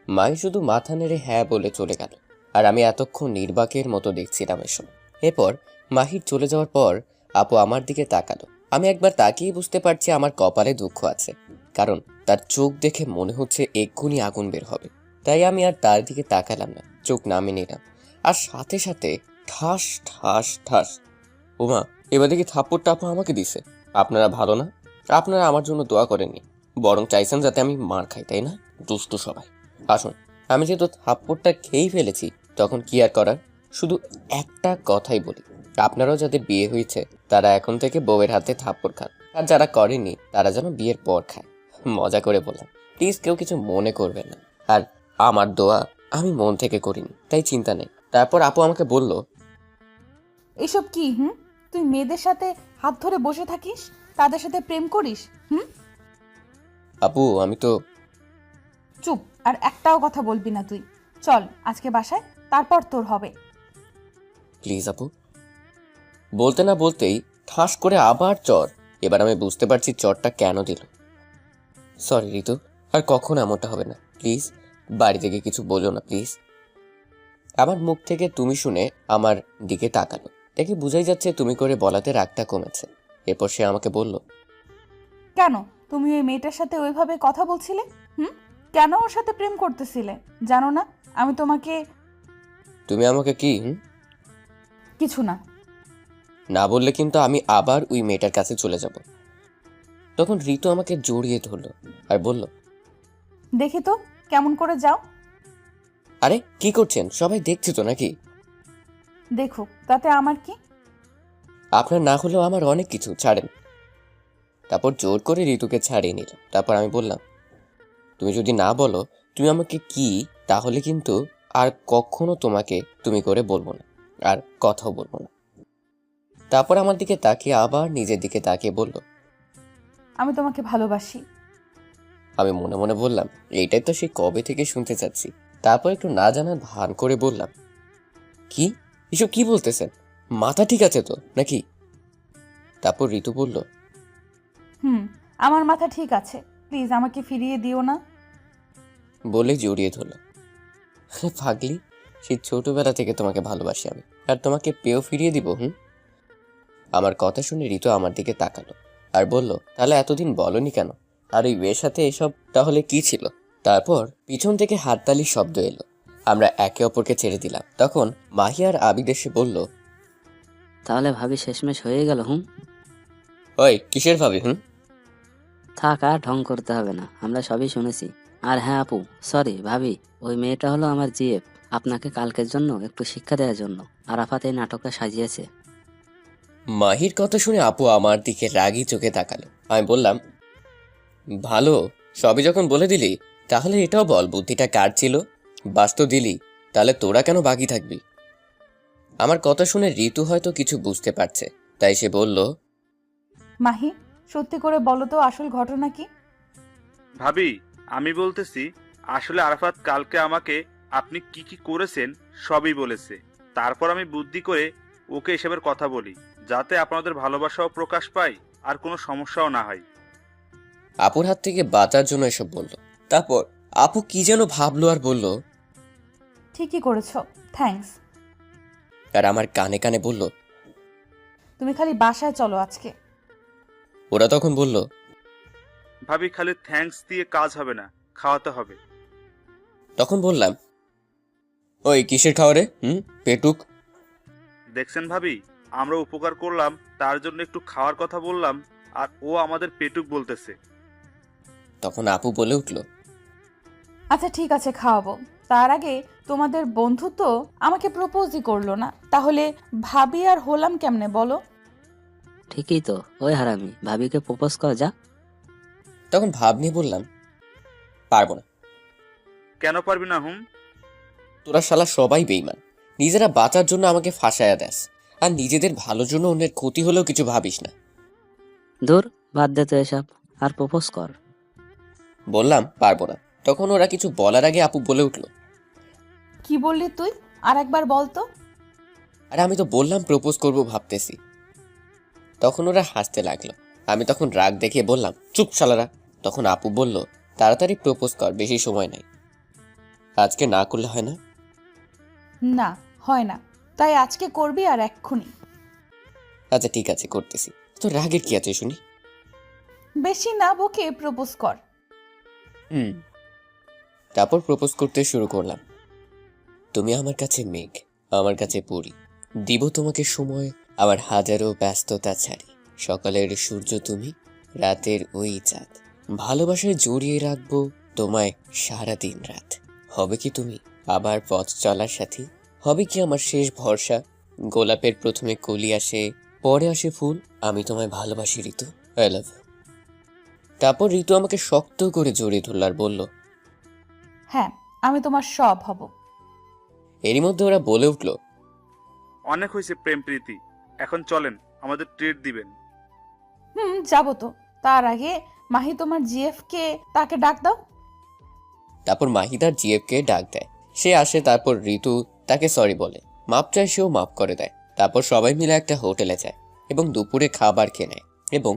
মাই শুধু মাথা নেড়ে হ্যাঁ বলে চলে গেল, আর আমি এতক্ষণ নির্বাকের মতো দেখছিলাম এসব। এরপর মাহির চলে যাওয়ার পর আপু আমার দিকে তাকালো। আমি একবার তাকিয়ে বুঝতে পারছি আমার কপালে দুঃখ আছে, কারণ তার চোখ দেখে মনে হচ্ছে এক্ষুনি আগুন বের হবে। তাই আমি আর তার দিকে তাকালাম না, চোখ নামিয়ে নিলাম। আর সাথে সাথে ঠাস ঠাস ঠাস। ওমা, এবার দেখি থাপ্পড়টা আপু আমাকে দিছে। আপনারা ভালো না, আপনারা আমার জন্য দোয়া করেননি, বরং চাইছেন যাতে আমি মার খাই, তাই না? দুষ্টু সবাই। আসুন, আমি যেহেতু থাপ্পড়টা খেয়েই ফেলেছি, তখন কি আর করার। শুধু একটা কথাই বলি, আপনারাও যাদের বিয়ে হয়েছে তারা এখন থেকে বউয়ের হাতে থাপ্পড় খান, আর যারা করেনি তারা যেন বিয়ের পর খায়। মজা করে বললাম, প্লিজ কেউ কিছু মনে করবেন না। আর আমার দোয়া আমি মন থেকে করিনি, তাই চিন্তা নেই। তারপর আপু আমাকে বলল, এসব কি? তুই মেয়েদের সাথে হাত ধরে বসে থাকিস, তাদের সাথে প্রেম করিস? আপু আমি তো। চুপ, আর একটাও কথা বলবি না তুই। চল আজকে বাসায়, তারপর তোর হবে। প্লিজ আপু। বলতে না বলতেই ঠাস করে আবার চর। এবার আমি বুঝতে পারছি চরটা কেন দিল। সরি ঋতু, আর কখনো এমনটা হবে না, প্লিজ। বাড়ি থেকে কিছু বলো না প্লিজ। আমার মুখ থেকে তুমি শুনে আমার দিকে তাকালো, দেখে বুঝাই যাচ্ছে তুমি করে বলাতে রাগটা কমেছে। এরপর সে আমাকে বলল, কেন তুমি ওই মেয়েটার সাথে ওইভাবে কথা বলছিলে? কেন ওর সাথে প্রেম করতেছিলে? জানো না আমি তোমাকে? তুমি আমাকে কি কিছু না। না বললে কিন্তু আমি আবার ওই মেয়েটার কাছে চলে যাব। তখন ঋতু আমাকে জড়িয়ে ধরলো আর বলল, দেখি তো কেমন করে যাও। আরে কি করছেন, সবাই দেখছে তো নাকি? দেখো, তাতে আমার কি? আপনার না হলেও আমার অনেক কিছু, ছাড়েন। তারপর জোর করে ঋতুকে ছাড়িয়ে নিল। তারপর আমি বললাম, তুমি যদি না বলো তুমি আমাকে কি, তাহলে কিন্তু আর কখনো তোমাকে তুমি করে বলবো না, আর কথাও বলবো না। তারপর আমার দিকে তাকিয়ে আবার নিজের দিকে তাকিয়ে বলল, আমি তোমাকে ভালোবাসি। আমি মনে মনে বললাম, এইটাই তো সে কবে থেকে শুনতে চাচ্ছি। তারপর একটু না জানার ভান করে বললাম, কি এসব কি বলতেছেন, মাথা ঠিক আছে তো নাকি? তারপর ঋতু বলল, আমার মাথা ঠিক আছে, প্লিজ আমাকে ফিরিয়ে দিও না। বলে জড়িয়ে ধরলো। পাগলি, সেই ছোটবেলা থেকে তোমাকে ভালোবাসি আমি, আর তোমাকে পেয়েও ফিরিয়ে দিব। আমার কথা শুনে ঋতু আমার দিকে তাকালো আর বলল, তাহলে এতদিন বলনি কেন? আর ওই মেয়ের সাথে এসব তাহলে কি ছিল? তারপর পিছন থেকে হাততালির শব্দ এলো। আমরা একে অপরকে ছেড়ে দিলাম। তখন মাহি আর আবিদ এসে বলল, তাহলে ভাবি শেষমেশ হয়ে গেল। ওই কিসের ভাবি? থাক, আর ঢং করতে হবে না, আমরা সবই শুনেছি। আর হ্যাঁ আপু, সরি ভাবি, ওই মেয়েটা হলো আমার জিএফ। আপনাকে কালকের জন্য একটু শিক্ষা দেওয়ার জন্য আরাফাত এই নাটকটা সাজিয়েছে। মাহির কথা শুনে আপু আমার দিকে রাগী চোখে তাকালো। আমি বললাম, ভালো, সবই যখন বলে দিলি তাহলে এটাও বল বুদ্ধিটা কার ছিল। বাস্তব দিলি, তাহলে তোরা কেন বাকি থাকবি? আমার কথা শুনে ঋতু হয়তো কিছু বুঝতে পারছে, তাই সে বলল, মাহি, সত্যি করে বলো তো আসল ঘটনা কি? ভাবি, আমি বলতেছি, আসলে আরাফাত কালকে আমাকে আপনি কি কি করেছেন সবই বলেছে। তারপর আমি বুদ্ধি করে ওকে এসবের কথা বলি, যাতে আপনাদের ভালোবাসাও প্রকাশ পায় আর কোনো সমস্যাও না হয়। আপুর হাত থেকে বাঁচার জন্য এসব বলল। তারপর আপু কি যেন ভাবলো আর বলল, ঠিকই করেছো, থ্যাঙ্কস। আর আমার কানে কানে বলল। তুমি খালি বাসায় চলো আজকে। ওরা তখন বলল, ভাবি, খালি থ্যাঙ্কস দিয়ে কাজ হবে না, খাওয়াতে হবে। তখন বললাম, ওই কিসের খাওয়া রে? পেটুক। দেখছেন ভাবি, আমরা উপকার করলাম, তার জন্য একটু খাওয়ার কথা বললাম, আর ও আমাদের পেটুক বলতেছে। তখন আপু বলে উঠল, আচ্ছা ঠিক আছে, খাওয়াবো। তার আগে তোমাদের বন্ধু তো আমাকে প্রপোজই করলো না, তাহলে ভাবি আর হলাম কেমনে বলো? ঠিকই তো, ওই হারামি, ভাবিকে প্রপোজ কর যা। তখন ভাব নিয়ে বললাম, পারবো না। কেন পারবি না? তোরা শালা সবাই বেইমান, নিজেরা বাঁচার জন্য আমাকে ফাঁসায়া দেস, আর নিজেদের ভালোর জন্য অন্যের ক্ষতি হলেও কিছু ভাবিস না। দূর, বাদ দে তো এসব, আর প্রপোজ কর। বললাম পারবো না। তখন ওরা কিছু বলার আগে আপু বলে উঠল, কি বললি তুই? আর একবার বল তো। আরে আমি তো বললাম প্রপোজ করব ভাবতেছি। তখন ওরা হাসতে লাগলো। আমি তখন রাগ দেখিয়ে বললাম, চুপ শালারা। তখন আপু বলল, তাড়াতাড়ি প্রপোজ কর, বেশি সময় নাই। আজকে না করলে হয় না? না, হয় না, তাই আজকে করবি আর এক্ষুনি। আচ্ছা ঠিক আছে, করতেছি। তো রাগের কি আছে শুনি? বেশি না বকে প্রপোজ কর। তারপর প্রপোজ করতে শুরু করলাম। তুমি আমার কাছে মেঘ, আমার কাছে পরি, দিব তোমাকে সময় আবার হাজারো ব্যস্ততা ছাড়ি। সকালের সূর্য তুমি, রাতের ওই চাঁদ, ভালোবাসায় জড়িয়ে রাখবো তোমায় সারা দিন রাত। হবে কি তুমি আবার পথ চলার সাথী? হবে কি আমার শেষ ভরসা? গোলাপের প্রথমে কলি আসে, পরে আসে ফুল, আমি তোমায় ভালোবাসি ঋতু, আই লাভ ইউ। তারপর ঋতু আমাকে শক্ত করে জড়িয়ে ধরল আর বলল, হ্যাঁ, আমি তোমার সব হব। এরই মধ্যে ওরা বলে উঠল, অনেক হয়েছে প্রেম প্রীতি, এখন চলেন, আমাদের ট্রিট দিবেন। যাবো তো। তার আগে মাহি তোমার জিএফ কে তাকে ডাক দাও। তারপর মাহিদার জিএফকে ডাক দেয়, সে আসে। তারপর ঋতু তাকে সরি বলে, মাপ চায়, সেও মাপ করে দেয়। তারপর সবাই মিলে একটা হোটেলে যায় এবং দুপুরে খাবার খেয়ে নেয় এবং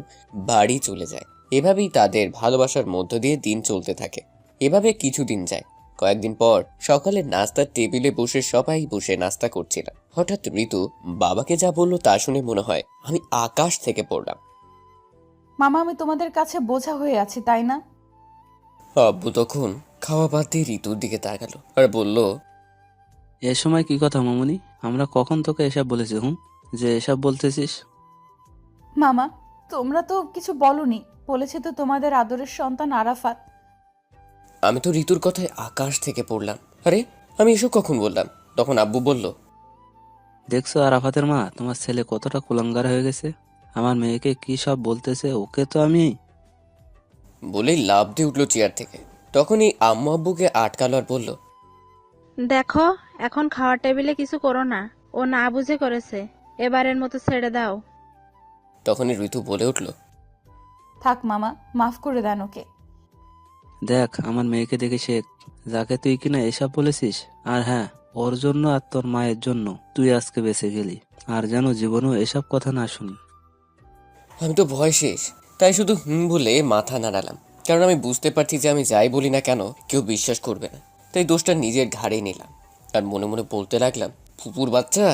বাড়ি চলে যায়। এভাবেই তাদের ভালোবাসার মধ্য দিয়ে দিন চলতে থাকে। এভাবে কিছুদিন যায়। কয়েকদিন পর সকালে নাস্তার টেবিলে বসে সবাই বসে নাস্তা করছিল। হঠাৎ ঋতু বাবাকে যা বলল তা শুনে মনে হয় আমি আকাশ থেকে পড়লাম। মামা, আমি তোমাদের কাছে বোঝা হয়ে আছি, তাই না? আব্বু তখন খাওয়া বাদ দিয়ে ঋতুর দিকে তাকালো আর বলল, এ সময় কি কথা মামুনি? আমরা কখন তোকে এসব বলেছি যে এসব বলতেছিস? মামা, তোমরা তো কিছু বলনি, বলেছে তো তোমাদের আদরের সন্তান আরাফাত। আমি তো ঋতুর কথায় আকাশ থেকে পড়লাম। আরে আমি এসব কখন বললাম? তখন আব্বু বলল, দেখছো আরাফাতের মা, তোমার ছেলে কতটা কুলাঙ্গার হয়ে গেছে। আমার মেয়েকে কি সব বলতেছে, ওকে তো আমি। বলেই লাফ দিয়ে উঠলো চেয়ার থেকে। তখনই আম্মু আব্বুকে আটকালো আর বলল, দেখো, এখন খাওয়ার টেবিলে কিছু করো না, ও না বুঝে করেছে, এবারের মতো ছেড়ে দাও। তখনই ঋতু বলে উঠল, থাক মামা, মাফ করে দেন ওকে। দেখ, আমার মেয়েকে দেখে শেখ, যাকে তুই কিনা এসব বলেছিস। আর হ্যাঁ, ওর জন্য আর তোর মায়ের জন্য তুই আজকে বেঁচে গেলি। আর যেন জীবনেও এসব কথা না শুনি। আমি তো ভয় শেষ, তাই শুধু বলে মাথা নাড়ালাম। কারণ আমি বুঝতে পারছি যে আমি যাই বলি না কেন কেউ বিশ্বাস করবে না। তাই দোষটা নিজের ঘাড়েই নিলাম আর মনে মনে বলতে লাগলাম, ফুপুর বাচ্চা,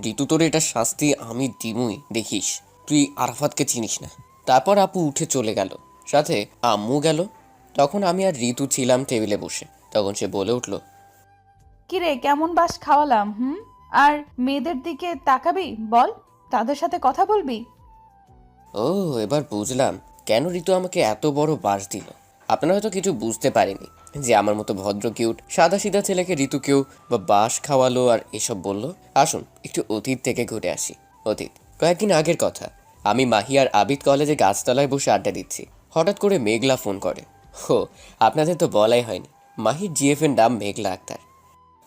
ঋতু তোর এটা শাস্তি আমি দিমুই, দেখিস। তুই আরাফাতকে চিনিস না। তারপর আপু উঠে চলে গেল, সাথে আম্মু গেল। তখন আমি আর ঋতু ছিলাম টেবিলে বসে। তখন সে বলে উঠল, কিরে, কেমন বাস খাওয়ালাম? আর মেয়েদের দিকে তাকাবি বল, তাদের সাথে কথা বলবি? ও, এবার বুঝলাম কেন ঋতু আমাকে এত বড় বাস দিল। আপনারা হয়তো কিছু বুঝতে পারেনি, যে আমার মতো ভদ্র কিউট সাদা সিধা ছেলেকে ঋতুকেও বা বাঁশ খাওয়ালো আর এসব বলল। আসুন একটু অতীত থেকে ঘুরে আসি। অতীত কয়েকদিন আগের কথা। আমি মাহি আর আবিদ কলেজে গাছতলায় বসে আড্ডা দিচ্ছি। হঠাৎ করে মেঘলা ফোন করে। হো, আপনাদের তো বলাই হয়নি, মাহির জিএফ এর নাম মেঘলা আক্তার।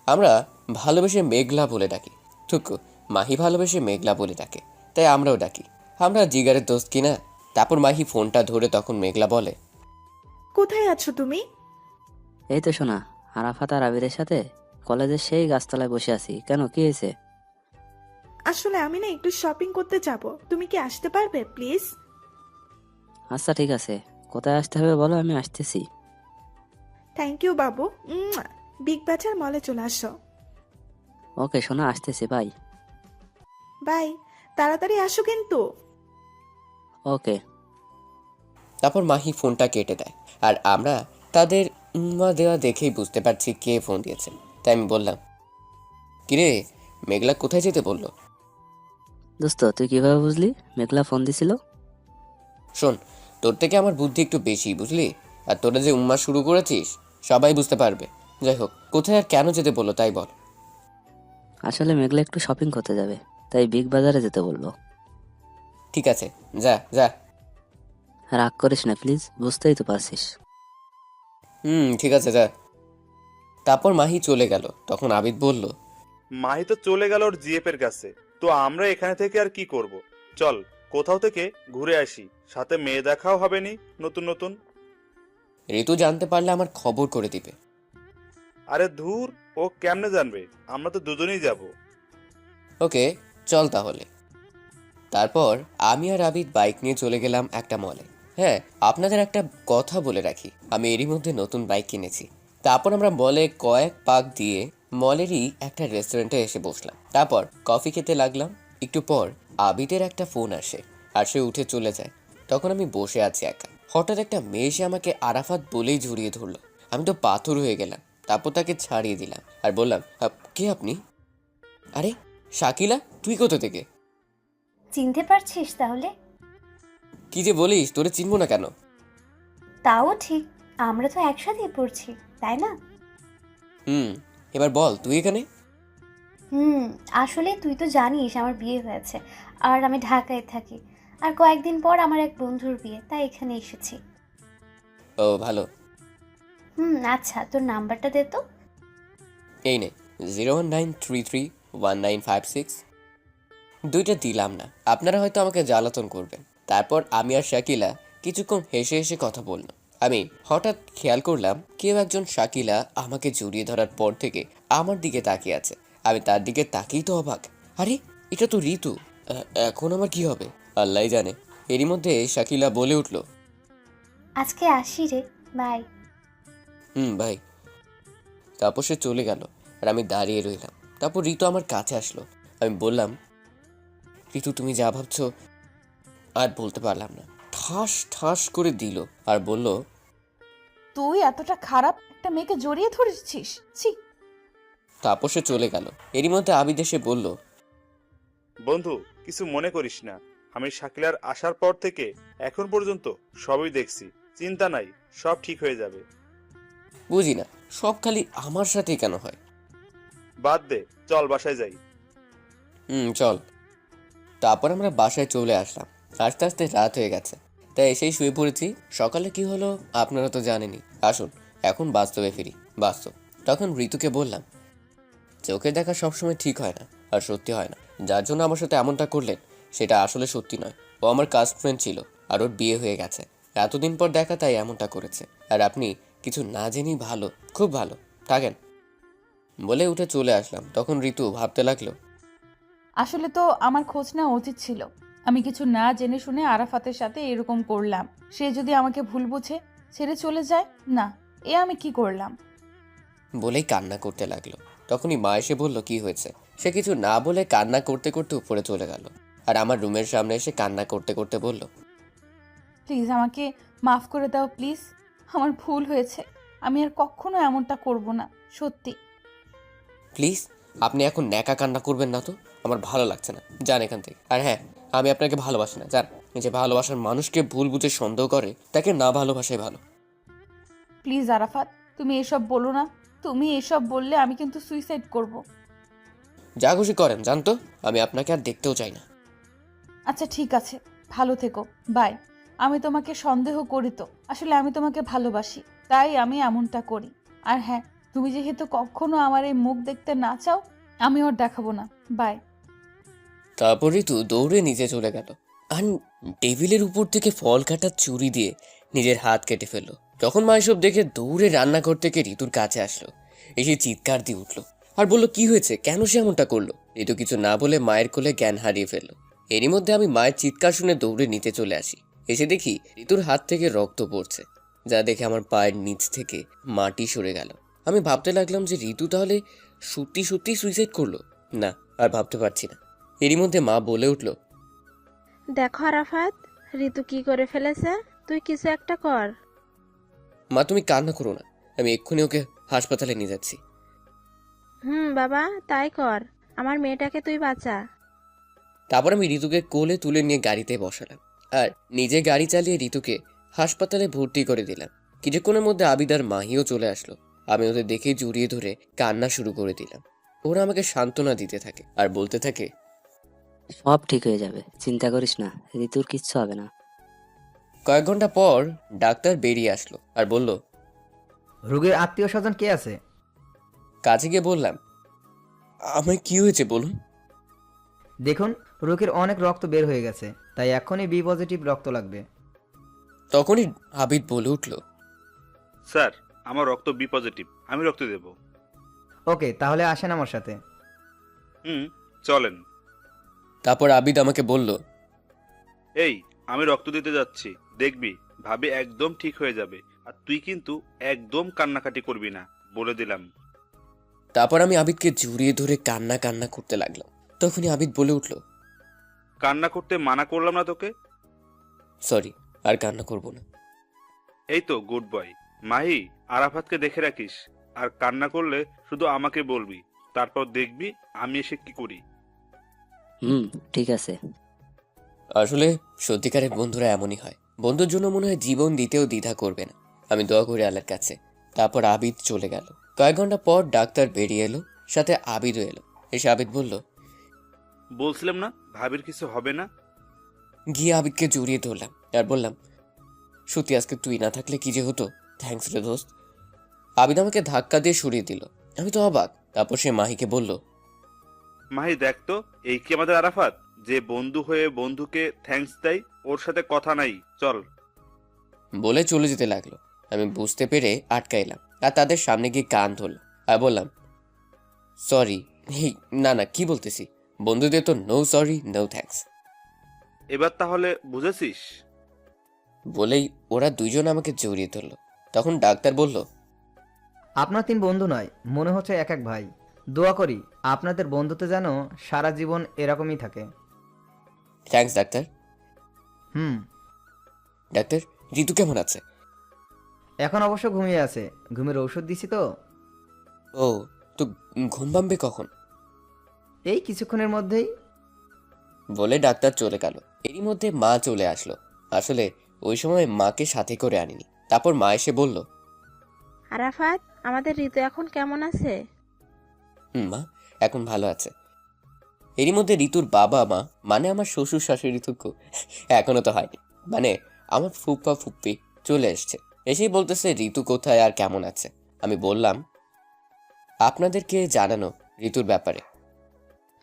আমরা ভালোবেসে মেঘলা বলে ডাকি। থুকু, মাহি ভালোবেসে মেঘলা বলে ডাকে, তাই আমরাও ডাকি। আমরা জিগারের দোস্ত কিনা। তারপর মাহি ফোনটা ধরে তখন মেঘলা বলে, কোথায় আছো তুমি? এই তো শোনা, আরাফাত আর আবিরের সাথে কলেজের সেই গাছতলায় বসে আছি। কেন, কি হয়েছে? আসলে আমি না একটু শপিং করতে যাব, তুমি কি আসতে পারবে প্লিজ? আচ্ছা ঠিক আছে, কোথায় আসতে হবে বলো, আমি আসতেছি। Thank you Babu. বিগ বাজার মলে চলে আসো। ওকে শোনা, আসতেছি, বাই। বাই, তাড়াতাড়ি আসো কিন্তু। ওকে। তারপর মাহি ফোনটা কেটে দেয়। আর আমরা তাদের দেওয়া দেখেই বুঝতে পারছি কে ফোন দিয়েছে। তাই আমি বললাম, কিরে, মেঘলা কোথায় যেতে বললো? দোস্ত, তুই কিভাবে বুঝলি মেঘলা ফোন দিছিল? শোন, তোর থেকে আমার বুদ্ধি একটু বেশি, বুঝলি? আর তোরা যে শুরু করেছিস সবাই বুঝতে পারবে। যাই হোক, কোথায় আর কেন যেতে বললো তাই বল। আসলে মেঘলা একটু শপিং করতে যাবে, তাই বিগ বাজারে যেতে বললো। ঠিক আছে, যা যা। রাগ করিস না প্লিজ, বুঝতেই তো পারছিস। ঠিক আছে, যা। তারপর মাহি চলে গেল। তখন আবিদ বলল, মাহি তো চলে গেল ওর জিএফ এর কাছে, তো আমরা এখানে থেকে আর কি করব? চল কোথাও থেকে ঘুরে আসি, সাথে মেয়ে দেখাও হবে নি নতুন নতুন। ঋতু জানতে পারলে আমার খবর করে দিবে। আরে ধুর, ও কেমনে জানবে? আমরা তো দুজনেই যাব। ওকে, চল তাহলে। তারপর আমি আর আবিদ বাইক নিয়ে চলে গেলাম একটা মলে। হ্যাঁ, আপনাদের একটা কথা বলে রাখি, আমি এরই মধ্যে নতুন বাইক কিনেছি। তারপর আমরা মলে কয়েক পাক দিয়ে মলেরই একটা রেস্টুরেন্টে এসে বসলাম। তারপর কফি খেতে লাগলাম। একটু পর আবিদের একটা ফোন আসে আর সে উঠে চলে যায়। তখন আমি বসে আছি একা। হঠাৎ একটা মেয়ে এসে আমাকে আরাফাত বলেই জড়িয়ে ধরলো। আমি তো পাথর হয়ে গেলাম। তারপর তাকে ছাড়িয়ে দিলাম আর বললাম, কে আপনি? আরে শাকিলা, তুই কোথা থেকে? চিনতে পারছিস তাহলে? কি যে বলিস, তোরে চিনবো না কেন? তাও ঠিক, আমরা তো একসাথেই পড়ছি, তাই না? এবার বল, তুই এখানে? হুম, আসলে তুই তো জানিস আমার বিয়ে হয়েছে আর আমি ঢাকায় থাকি। আর কয়েকদিন পর আমার এক বন্ধুর বিয়ে, তাই এখানে এসেছি। ও ভালো। আচ্ছা, তোর নাম্বারটা দে তো। এই নে, 019331956। দুইটা দিলাম না, আপনারা হয়তো আমাকে জ্বালাতন করবেন। তারপর আমি আর শাকিলা কিছুক্ষণ হেসে হেসে কথা বললাম। আমি হঠাৎ খেয়াল করলাম কেউ একজন শাকিলা আমাকে জড়িয়ে ধরার পর থেকে আমার দিকে তাকিয়ে আছে। আমি তার দিকে তাকিয়েই তো অবাক। আরে, এটা তো ঋতু। এখন আমার কি হবে আল্লাহই জানে। এরই মধ্যে শাকিলা বলে উঠল, আজকে আসি রে, বাই। ভাই। তারপর সে চলে গেল আর আমি দাঁড়িয়ে রইলাম। তারপর ঋতু আমার কাছে আসলো। আমি বললাম, ঋতু তুমি যা ভাবছো। আর বলতে পারলাম না। ঠাস ঠাস করে দিল আর বলল, তুই এতটা খারাপ একটা মেয়েকে জড়িয়ে ধরেছিস? ছি। তারপর সে চলে গেল। এরই মধ্যে আবিদ এসে বলল, বন্ধু, কিছু মনে করিস না, আমি শাকিলার আসার পর থেকে এখন পর্যন্ত সবই দেখছি, চিন্তা নাই, সব ঠিক হয়ে যাবে। বুঝি না, সব খালি আমার সাথেই কেন হয়? বাদ দে, চল বাসায় যাই। চল। তারপর আমরা বাসায় চলে আসলাম। আস্তে আস্তে রাত হয়ে গেছে, তাই এসেই শুয়ে পড়েছি। সকালে কি হলো আপনারা তো জানেনই। আসুন এখন বাস্তবে ফিরি। বাস্তব। তখন ঋতুকে বললাম, চোখে দেখা সবসময় ঠিক হয় না আর সত্যি হয় না। যার জন্য আমার সাথে এমনটা করলেন সেটা আসলে সত্যি নয়। ও আমার কাস্ট ফ্রেন্ড ছিল আর ওর বিয়ে হয়ে গেছে। এতদিন পর দেখা, তাই এমনটা করেছে। আর আপনি কিছু না জেনেই ভালো, খুব ভালো থাকেন বলে উঠে চলে আসলাম। তখন ঋতু ভাবতে লাগলো, আসলে তো আমার খোঁজ নেওয়া উচিত ছিল। আমি কিছু না জেনে শুনে আরাফাতের সাথে এরকম করলাম। সে যদি আমাকে ভুল বুঝে ছেড়ে চলে যায়, না, এ আমি কি করলাম? বলেই কান্না করতে লাগলো। তখনই মা এসে বলল, কি হয়েছে? সে কিছু না বলে কান্না করতে করতে উপরে চলে গেল আর আমার রুমের সামনে এসে কান্না করতে করতে বলল, প্লিজ আমাকে মাফ করে দাও প্লিজ। আমার ভুল হয়েছে, আমি আর কখনো এমনটা করব না, সত্যি। প্লিজ আপনি এখন ন্যাকা কান্না করবেন না তো, আমার ভালো লাগছে না, যান এখান থেকে। আর হ্যাঁ, আমি আপনাকে ভালোবাসি না, যান। যে ভালোবাসার মানুষকে ভুল বুঝে সন্দেহ করে তাকে না ভালোবাসাই ভালো। প্লিজ আরাফাত, তুমি এসব বলো না। তুমি এসব বললে আমি কিন্তু সুইসাইড করব। যা খুশি করেন জানতো, আমি আপনাকে আর দেখতেও চাই না। আচ্ছা ঠিক আছে, ভালো থেকো, বাই। আমি তোমাকে সন্দেহ করি তো, আসলে আমি তোমাকে ভালোবাসি, তাই আমি এমনটা করি। আর হ্যাঁ, তুমি যেহেতু কখনো আমার এই মুখ দেখতে না চাও, আমি ওর দেখাবো না, বাই। তারপর ঋতু দৌড়ে নিচে চলে গেল আর টেবিলের উপর থেকে ফল কাটার ছুরি দিয়ে নিজের হাত কেটে ফেললো। তখন মা এসব দেখে দৌড়ে রান্নাঘর থেকে ঋতুর কাছে আসলো, এসে চিৎকার দিয়ে উঠলো আর বলল কি হয়েছে, কেন সে এমনটা করলো। ঋতু কিছু না বলে মায়ের কোলে জ্ঞান হারিয়ে ফেললো। এরই মধ্যে আমি মায়ের চিৎকার শুনে দৌড়ে নিচে চলে আসি। এসে দেখি ঋতুর হাত থেকে রক্ত পড়ছে, যা দেখে আমার পায়ের নিচ থেকে মাটি সরে গেল। আমি ভাবতে লাগলাম যে ঋতু তাহলে সত্যি সত্যি সুইসাইড করলো। না, আর ভাবতে পারছি না। এরই মধ্যে মা বলে উঠলো, দেখো আরাফাত, ঋতু কি করে ফেলেছে, তুই কিছু একটা কর। মা তুমি কান্না করো না, আমি এক্ষুনি ওকে হাসপাতালে নিয়ে যাচ্ছি। বাবা, তাই কর, আমার মেয়েটাকে তুই বাঁচা। তারপর আমি ঋতুকে কোলে তুলে নিয়ে গাড়িতে বসালাম আর নিজে গাড়ি চালিয়ে ঋতুকে হাসপাতালে ভর্তি করে দিলাম। কিছুক্ষণের মধ্যে আবিদার মাহিও চলে আসলো। আমি ওদের দেখে জড়িয়ে ধরে কান্না শুরু করে দিলাম। ওরা আমাকে সান্ত্বনা দিতে থাকে আর বলতে থাকে, সব ঠিক হয়ে যাবে, চিন্তা করিস না, ঋতুর কিচ্ছু হবে না। কয়েক ঘন্টা পর ডাক্তার বেরিয়ে আসলো আর বলল, রোগীর আত্মীয় স্বজন কে আছে? কাছে গিয়ে বললাম, আমার কি হয়েছে বলুন। দেখুন, রোগীর অনেক রক্ত বের হয়ে গেছে, তাই এখনই বি পজিটিভ রক্ত লাগবে। তখনই আবিদ বলে উঠল, স্যার, আমার রক্ত বি পজিটিভ, আমি রক্ত দেব। ওকে, তাহলে আসেন আমার সাথে। চলেন। তারপর আবিদ আমাকে বলল, এই, আমি রক্ত দিতে যাচ্ছি, দেখবি ভাবি একদম ঠিক হয়ে যাবে। আর তুই কিন্তু একদম কান্নাকাটি করবি না, বলে দিলাম। তারপর আমি আবিদকে জড়িয়ে ধরে কান্না কান্না করতে লাগলাম। তখনই আবিদ বলে উঠল, কান্না করতে মানা করলাম না তোকে? সরি, আর কান্না করব না। এই তো গুড বয়। মাহি, আরাফাতকে দেখে রাখিস, আর কান্না করলে শুধু আমাকে বলবি, তারপর দেখবি আমি এসে কি করি। ঠিক আছে। আসলে সত্যিকারের বন্ধুরা এমনই হয়, বন্ধুর জন্য মনে হয় জীবন দিতেও দ্বিধা করবে না। আমি দোয়া করি আল্লাহর কাছে। তারপর আবিদ চলে গেল। কয়েক ঘন্টা পর ডাক্তার বেরিয়ে এলো, সাথে আবিদও এলো। এসে আবিদ বলল, বলছিলাম না ভাবির কিছু হবে না। গিয়ে আবিদকে জড়িয়ে ধরলাম আর বললাম, সত্যি আজকে তুই না থাকলে কি যে হতো, থ্যাঙ্কস রে দোস্ত। আবিদ আমাকে ধাক্কা দিয়ে সরিয়ে দিল। আমি তো অবাক। তারপর সে মাহিকে বলল, মাহি দেখ তো, এই কি আমাদের আরাফাত, যে বন্ধু হয়ে বন্ধুকে থ্যাঙ্কস দেয়? ওর সাথে কথা নাই, চল। বলে চলে যেতে লাগলো। আমি বুঝতে পেরে আটকাইলাম আর তাদের সামনে গিয়ে কান ধরলাম আর বললাম, সরি। না না, কি বলতেছি, বন্ধুদের তো নো সরি নো থ্যাঙ্কস। এবার তাহলে বুঝেছিস? বলেই ওরা দুইজন আমাকে জড়িয়ে ধরলো। তখন ডাক্তার বলল, আপনার 3 বন্ধু নয়, মনে হচ্ছে এক এক ভাই। দোয়া করি আপনাদের বন্ধুত্ব যেন সারা জীবন এরকমই থাকে। Thanks doctor. Hmm. Doctor, Ritu কেমন আছে? এখন অবশ্য ঘুমিয়ে আছে, ঘুমের ঔষধ দিছি তো। ও, তো ঘুম পাবে কখন? এই কিছুক্ষণের মধ্যেই। বলে ডাক্তার চলে গেল। এরই মধ্যে মা চলে আসলো। আসলে ওই সময় মাকে সাথে করে আনিনি। তারপর মা এসে বলল, আরাফাত, আমাদের ঋতু এখন কেমন আছে? মা এখন ভালো আছে। এরই মধ্যে ঋতুর বাবা মা, মানে আমার শ্বশুর শাশুড়ি থুকু, এখনো তো হয়নি, মানে আমার ফুপ্পা ফুপ্পি চলে এসছে। এসেই বলতেছে ঋতু কোথায় আর কেমন আছে। আমি বললাম, আপনাদেরকে জানানো ঋতুর ব্যাপারে।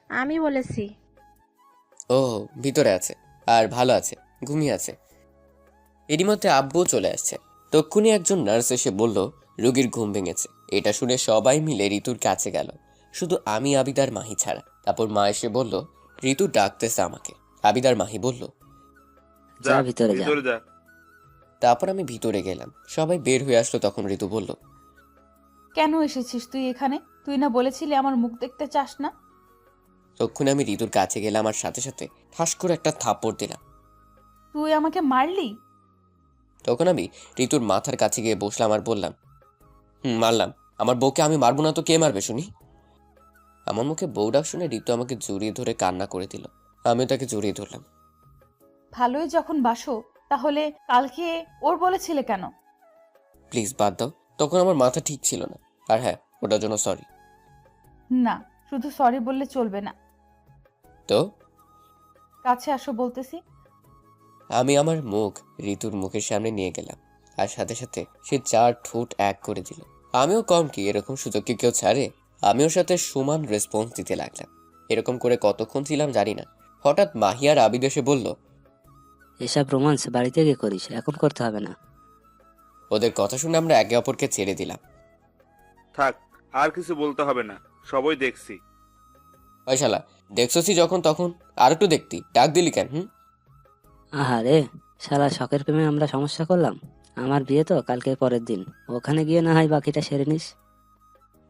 আমি বলেছি। ও, ভিতরে আছে আর ভালো আছে, ঘুমিয়ে আছে। এরই মধ্যে আব্বু চলে আসছে। তক্ষুনি একজন নার্স এসে বলল, রোগীর ঘুম ভেঙেছে। এটা শুনে সবাই মিলে ঋতুর কাছে গেল, শুধু আমি, আবিদার মাহি ছাড়া। তারপর মা এসে বলল, ঋতু ডাকতেছে আমাকে। আবিদার মাহি বলল, যা ভিতরে যা। ভিতরে যা। তারপর আমি ভিতরে গেলাম। সবাই বের হয়ে আসলো। তখন ঋতু বলল, কেন এসেছিস তুই এখানে? তুই না বলেছিলি আমার মুখ দেখতে চাস না? তক্ষুনি আমি ঋতুর কাছে গেলাম আর সাথে সাথে ঠাস করে একটা থাপ্পড় দিলাম। তুই আমাকে মারলি? তখন আমি ঋতুর মাথার কাছে গিয়ে বসলাম আর বললাম, মারলাম। আমার বউকে আমি মারবো না তো কে মারবে শুনি? আমার মুখে বউ ডাক শুনে ঋতু আমাকে জড়িয়ে ধরে কান্না করে দিল। আমিও তাকে জড়িয়ে ধরলাম। ভালোই যখন বাসো, তাহলে কালকে ওর বলেছিলে কেন? প্লিজ বাদ দাও, তখন আমার মাথা ঠিক ছিল না। আর হ্যাঁ, ওটার জন্য সরি। না, শুধু সরি বললে চলবে না। তো কাছে আসো বলতেছি। আমি আমার মুখ ঋতুর মুখের সামনে নিয়ে গেলাম, আর সাথে সাথে সে 4 ঠোঁট এক করে দিল। আমিও কম কি, এরকম সুযোগ কি কেউ ছাড়ে? আমি ওর সাথে সমান রেসপন্স দিতে লাগলাম। এরকম করে কতক্ষণ ছিলাম জানি না। হঠাৎ মাহি আর আবিদ এসে বলল, এসব রোমান্স বাড়িতে গিয়ে করিস, এখন করতে হবে না। ওদের কথা শুনে আমরা একে অপরকে ছেড়ে দিলাম। থাক, আর কিছু বলতে হবে না, সবই দেখছি। ওই শালা, দেখছসি যখন তখন আর একটু দেখতি, ডাক দিলি কেন? আহারে, শালা শখের প্রেমে আমরা সমস্যা করলাম। আমার বিয়ে তো কালকে পরের দিন, ওখানে গিয়ে না হয় বাকিটা সেরে নিস।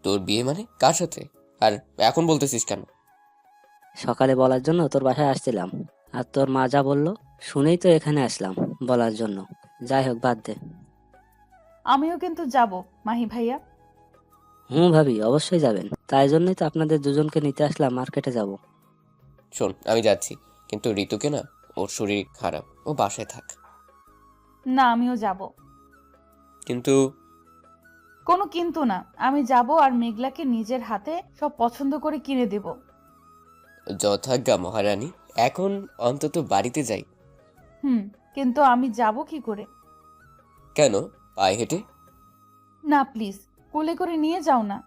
তোর বিয়ে মানে কার সাথে? আর এখন বলতেছিস কেন? সকালে বলার জন্য তোর বাসায় আসছিলাম, আর তোর মা যা বললো শুনেই তো এখানে আসলাম বলার জন্য। যাই হোক, বাদ দে। আমিও কিন্তু যাব মাহি ভাইয়া। ভাবি, অবশ্যই যাবেন, তাই জন্যই তো আপনাদের দুজনকে নিতে আসলাম, মার্কেটে যাব। শোন, আমি যাচ্ছি, কিন্তু ঋতুকে না, ওর শরীর খারাপ, ও বাসায় থাক। না, আমিও যাব। কিন্তু কোনো কিন্তু না, আমি যাব আর মেঘলাকে নিজের হাতে সব পছন্দ করে কিনে দেব। যথাজ্ঞা মহারানী, এখন অন্তত বাড়িতে যাই। কিন্তু আমি যাব কি করে? কেন, পায়ে হেঁটে? না প্লিজ, কোলে করে নিয়ে যাও না।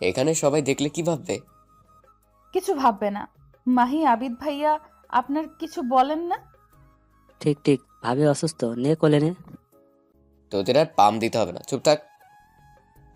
এখানে সবাই দেখলে কি ভাববে? কিছু ভাববে না। মাহি, আবিদ ভাইয়া আপনার কিছু বলেন না? ঠিক ঠিক, ভাবি অসুস্থ, নে কোলে নে। তোদের আর পাম দিতে হবে না, চুপ থাক।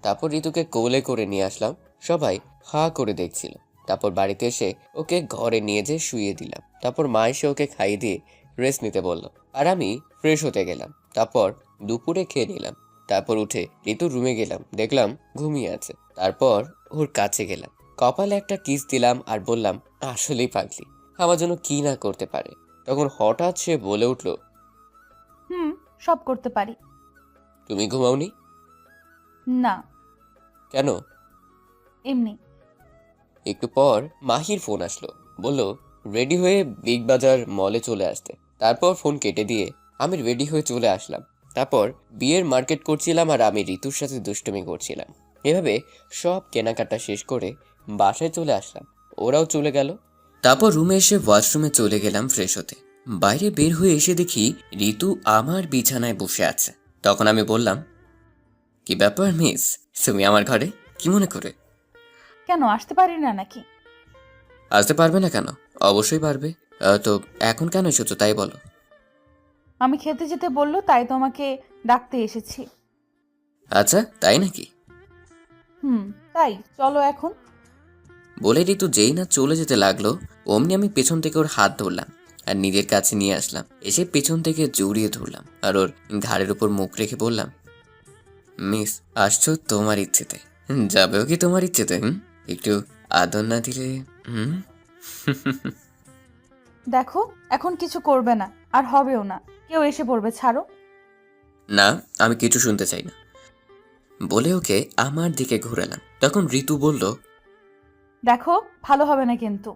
তারপর ঋতুকে কোলে করে নিয়ে আসলাম। সবাই হা করে দেখছিল। তারপর বাড়িতে এসে ওকে ঘরে নিয়ে যেয়ে শুইয়ে দিলাম। তারপর মা এসে ওকে খাইয়ে দিয়ে রেস্ট নিতে বললো, আর আমি ফ্রেশ হতে গেলাম। তারপর দুপুরে খেয়ে নিলাম। তারপর উঠে ঋতুর রুমে গেলাম, দেখলাম ঘুমিয়ে আছে। তারপর ওর কাছে গেলাম, কপালে একটা কিস দিলাম আর বললাম, আসলেই পাগলি, আমার জন্য কি না করতে পারে। তখন হঠাৎ সে বলে উঠলো, সব করতে পারি। তুমি ঘুমাওনি? না, কেন? এমনি। একটু পর মাহির ফোন আসলো, বলল রেডি হয়ে বিগ বাজার মলে চলে আসতে। তারপর ফোন কেটে দিয়ে আমি রেডি হয়ে চলে আসলাম। তারপর বিয়ের মার্কেট করছিলাম আর আমি ঋতুর সাথে দুষ্টুমি করছিলাম। এভাবে সব কেনাকাটা শেষ করে বাসায় চলে আসলাম, ওরাও চলে গেল। তারপর রুমে এসে ওয়াশরুমে চলে গেলাম ফ্রেশ হতে। বাইরে বের হয়ে এসে দেখি ঋতু আমার বিছানায় বসে আছে। তখন আমি বললাম, কি ব্যাপার মিস, তুমি আমার ঘরে কি মনে করে? কেন, আসতে পারি না নাকি? আসতে পারবে না কেন? অবশ্যই পারবে। তো এখন কেন এসেছো তাই বলো। আমি খেতে যেতে বললো, তাই তোমাকে ডাকতে এসেছি। আচ্ছা, তাই নাকি? তাই চলো এখন। বলে ঋতু যেই না চলে যেতে লাগলো, অমনি আমি পেছন থেকে ওর হাত ধরলাম আর নিজের কাছে নিয়ে আসলাম। এসে পেছন থেকে জড়িয়ে ধরলাম আর ওর ঘাড়ের উপর মুখ রেখে বললাম, মিস, আসছো তোমার ইচ্ছেতে, যাবেও কি তোমার ইচ্ছেতে? একটু আদর না দিলে? দেখো, এখন কিছু করবে না, আর হবেও না। কেউ এসে পড়বে, ছাড়ো। না, আমি কিছু শুনতে চাই না, বলে ওকে আমার দিকে ঘুরালাম। তখন ঋতু বলল, দেখো, ভালো হবে না কিন্তু।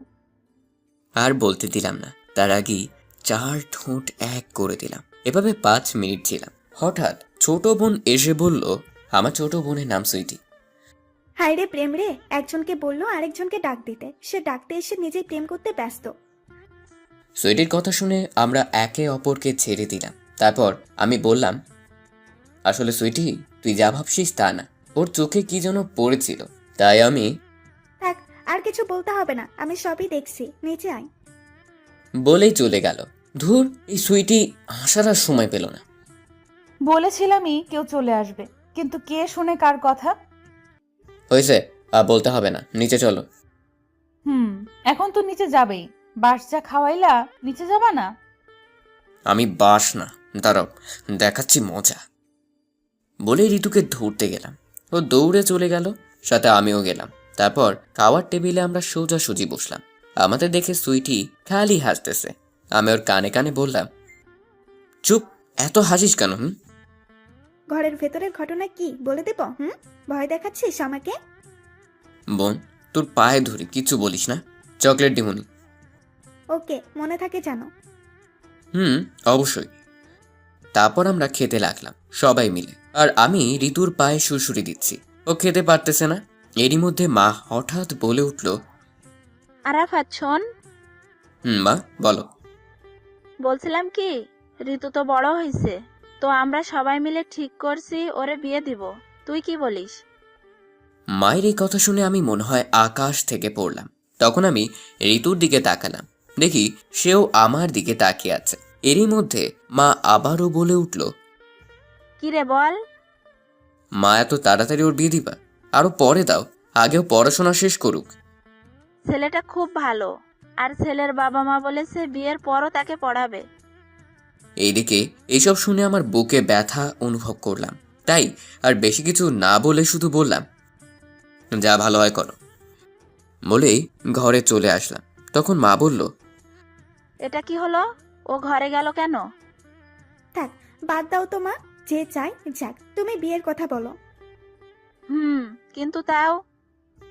আর বলতে দিলাম না, তার আগেই 4 ঠোঁট এক করে দিলাম। এভাবে 5 মিনিট ছিলাম। হঠাৎ ছোট বোন এসে বলল, আমার ছোট বোনের নাম সুইটি। হায় রে প্রেম রে, একজনকে বললো আরেকজনকে ডাক দিতে, সে ডাকতে এসে নিজেই প্রেম করতে ব্যস্ত। সুইটির কথা শুনে আমরা একে অপরকে ছেড়ে দিলাম। তারপর আমি বললাম, আসলে সুইটি, তুই যা ভাবছিস তা না, ওর চোখে কি যেন পড়েছিল, তাই আমি। থাক, আর কিছু বলতে হবে না, আমি সবই দেখছি, নিচে আয়। বলেই চলে গেল। ধুর, এই সুইটি আসার আর সময় পেল না। বলেছিলামই কেউ চলে আসবে, কিন্তু কে শুনে কার কথা? হয়েছে, আর বলতে হবে না, নিচে চলো। এখন তো নিচে যাবেই। বাস যা খাওয়াইলা, নিচে যাবা না? আমি বাস না, দাঁড়াও, দেখাচ্ছি মজা। বলে ঋতুকে ধরতে গেলাম, ও দৌড়ে চলে গেল, সাথে আমিও গেলাম। তারপর খাওয়ার টেবিলে আমরা সোজাসুজি বসলাম। আমাদের দেখে সুইটি খালি হাসতেছে। আমি ওর কানে কানে বললাম, চুপ, এত হাসিস কেন? ঘরের ভেতরের ঘটনা কি বলে দেব? ভয় দেখাচ্ছিস আমাকে? বোন, তোর পায়ে ধরি, কিচ্ছু বলিস না। চকলেট দিমুনি? ওকে, মনে থাকে জানো। অবশ্যই। তারপর আমরা খেতে লাগলাম সবাই মিলে। আর আমি ঋতুর পায়ে সুড়সুড়ি দিচ্ছি। ও খেতে পারতেছে না। এরই মধ্যে মা হঠাৎ বলে উঠল, আরাফাত শোন, মা বলো। বলছিলাম কি, ঋতু তো বড় হয়েছে, তো আমরা সবাই মিলে ঠিক করছি ওরে বিয়ে দিব। তুই কি বলিস? মায়ের এই কথা শুনে আমি মনে হয় আকাশ থেকে পড়লাম। তখন আমি ঋতুর দিকে তাকালাম, দেখি সেও আমার দিকে তাকিয়ে আছে। এরই মধ্যে মা আবারও বলে উঠল, কি রে বল। মা এত তাড়াতাড়ি ওর বিয়ে দিবা? আরো পরে দাও, আগেও পড়াশোনা শেষ করুক। ছেলেটা খুব ভালো, আর ছেলের বাবা মা বলেছে বিয়ের পরও তাকে পড়াবে। এইদিকে এইসব শুনে আমার বুকে ব্যথা অনুভব করলাম, তাই আর বেশি কিছু না বলে শুধু বললাম, যা ভালো হয় করো। বলেই ঘরে চলে আসলাম। তখন মা বলল, এটা কি হলো? ও ঘরে গেল কেন? থাক, বাদ দাও তো মা, যে চাই যাক, তুমি বিয়ের কথা বলো। কিন্তু তাও।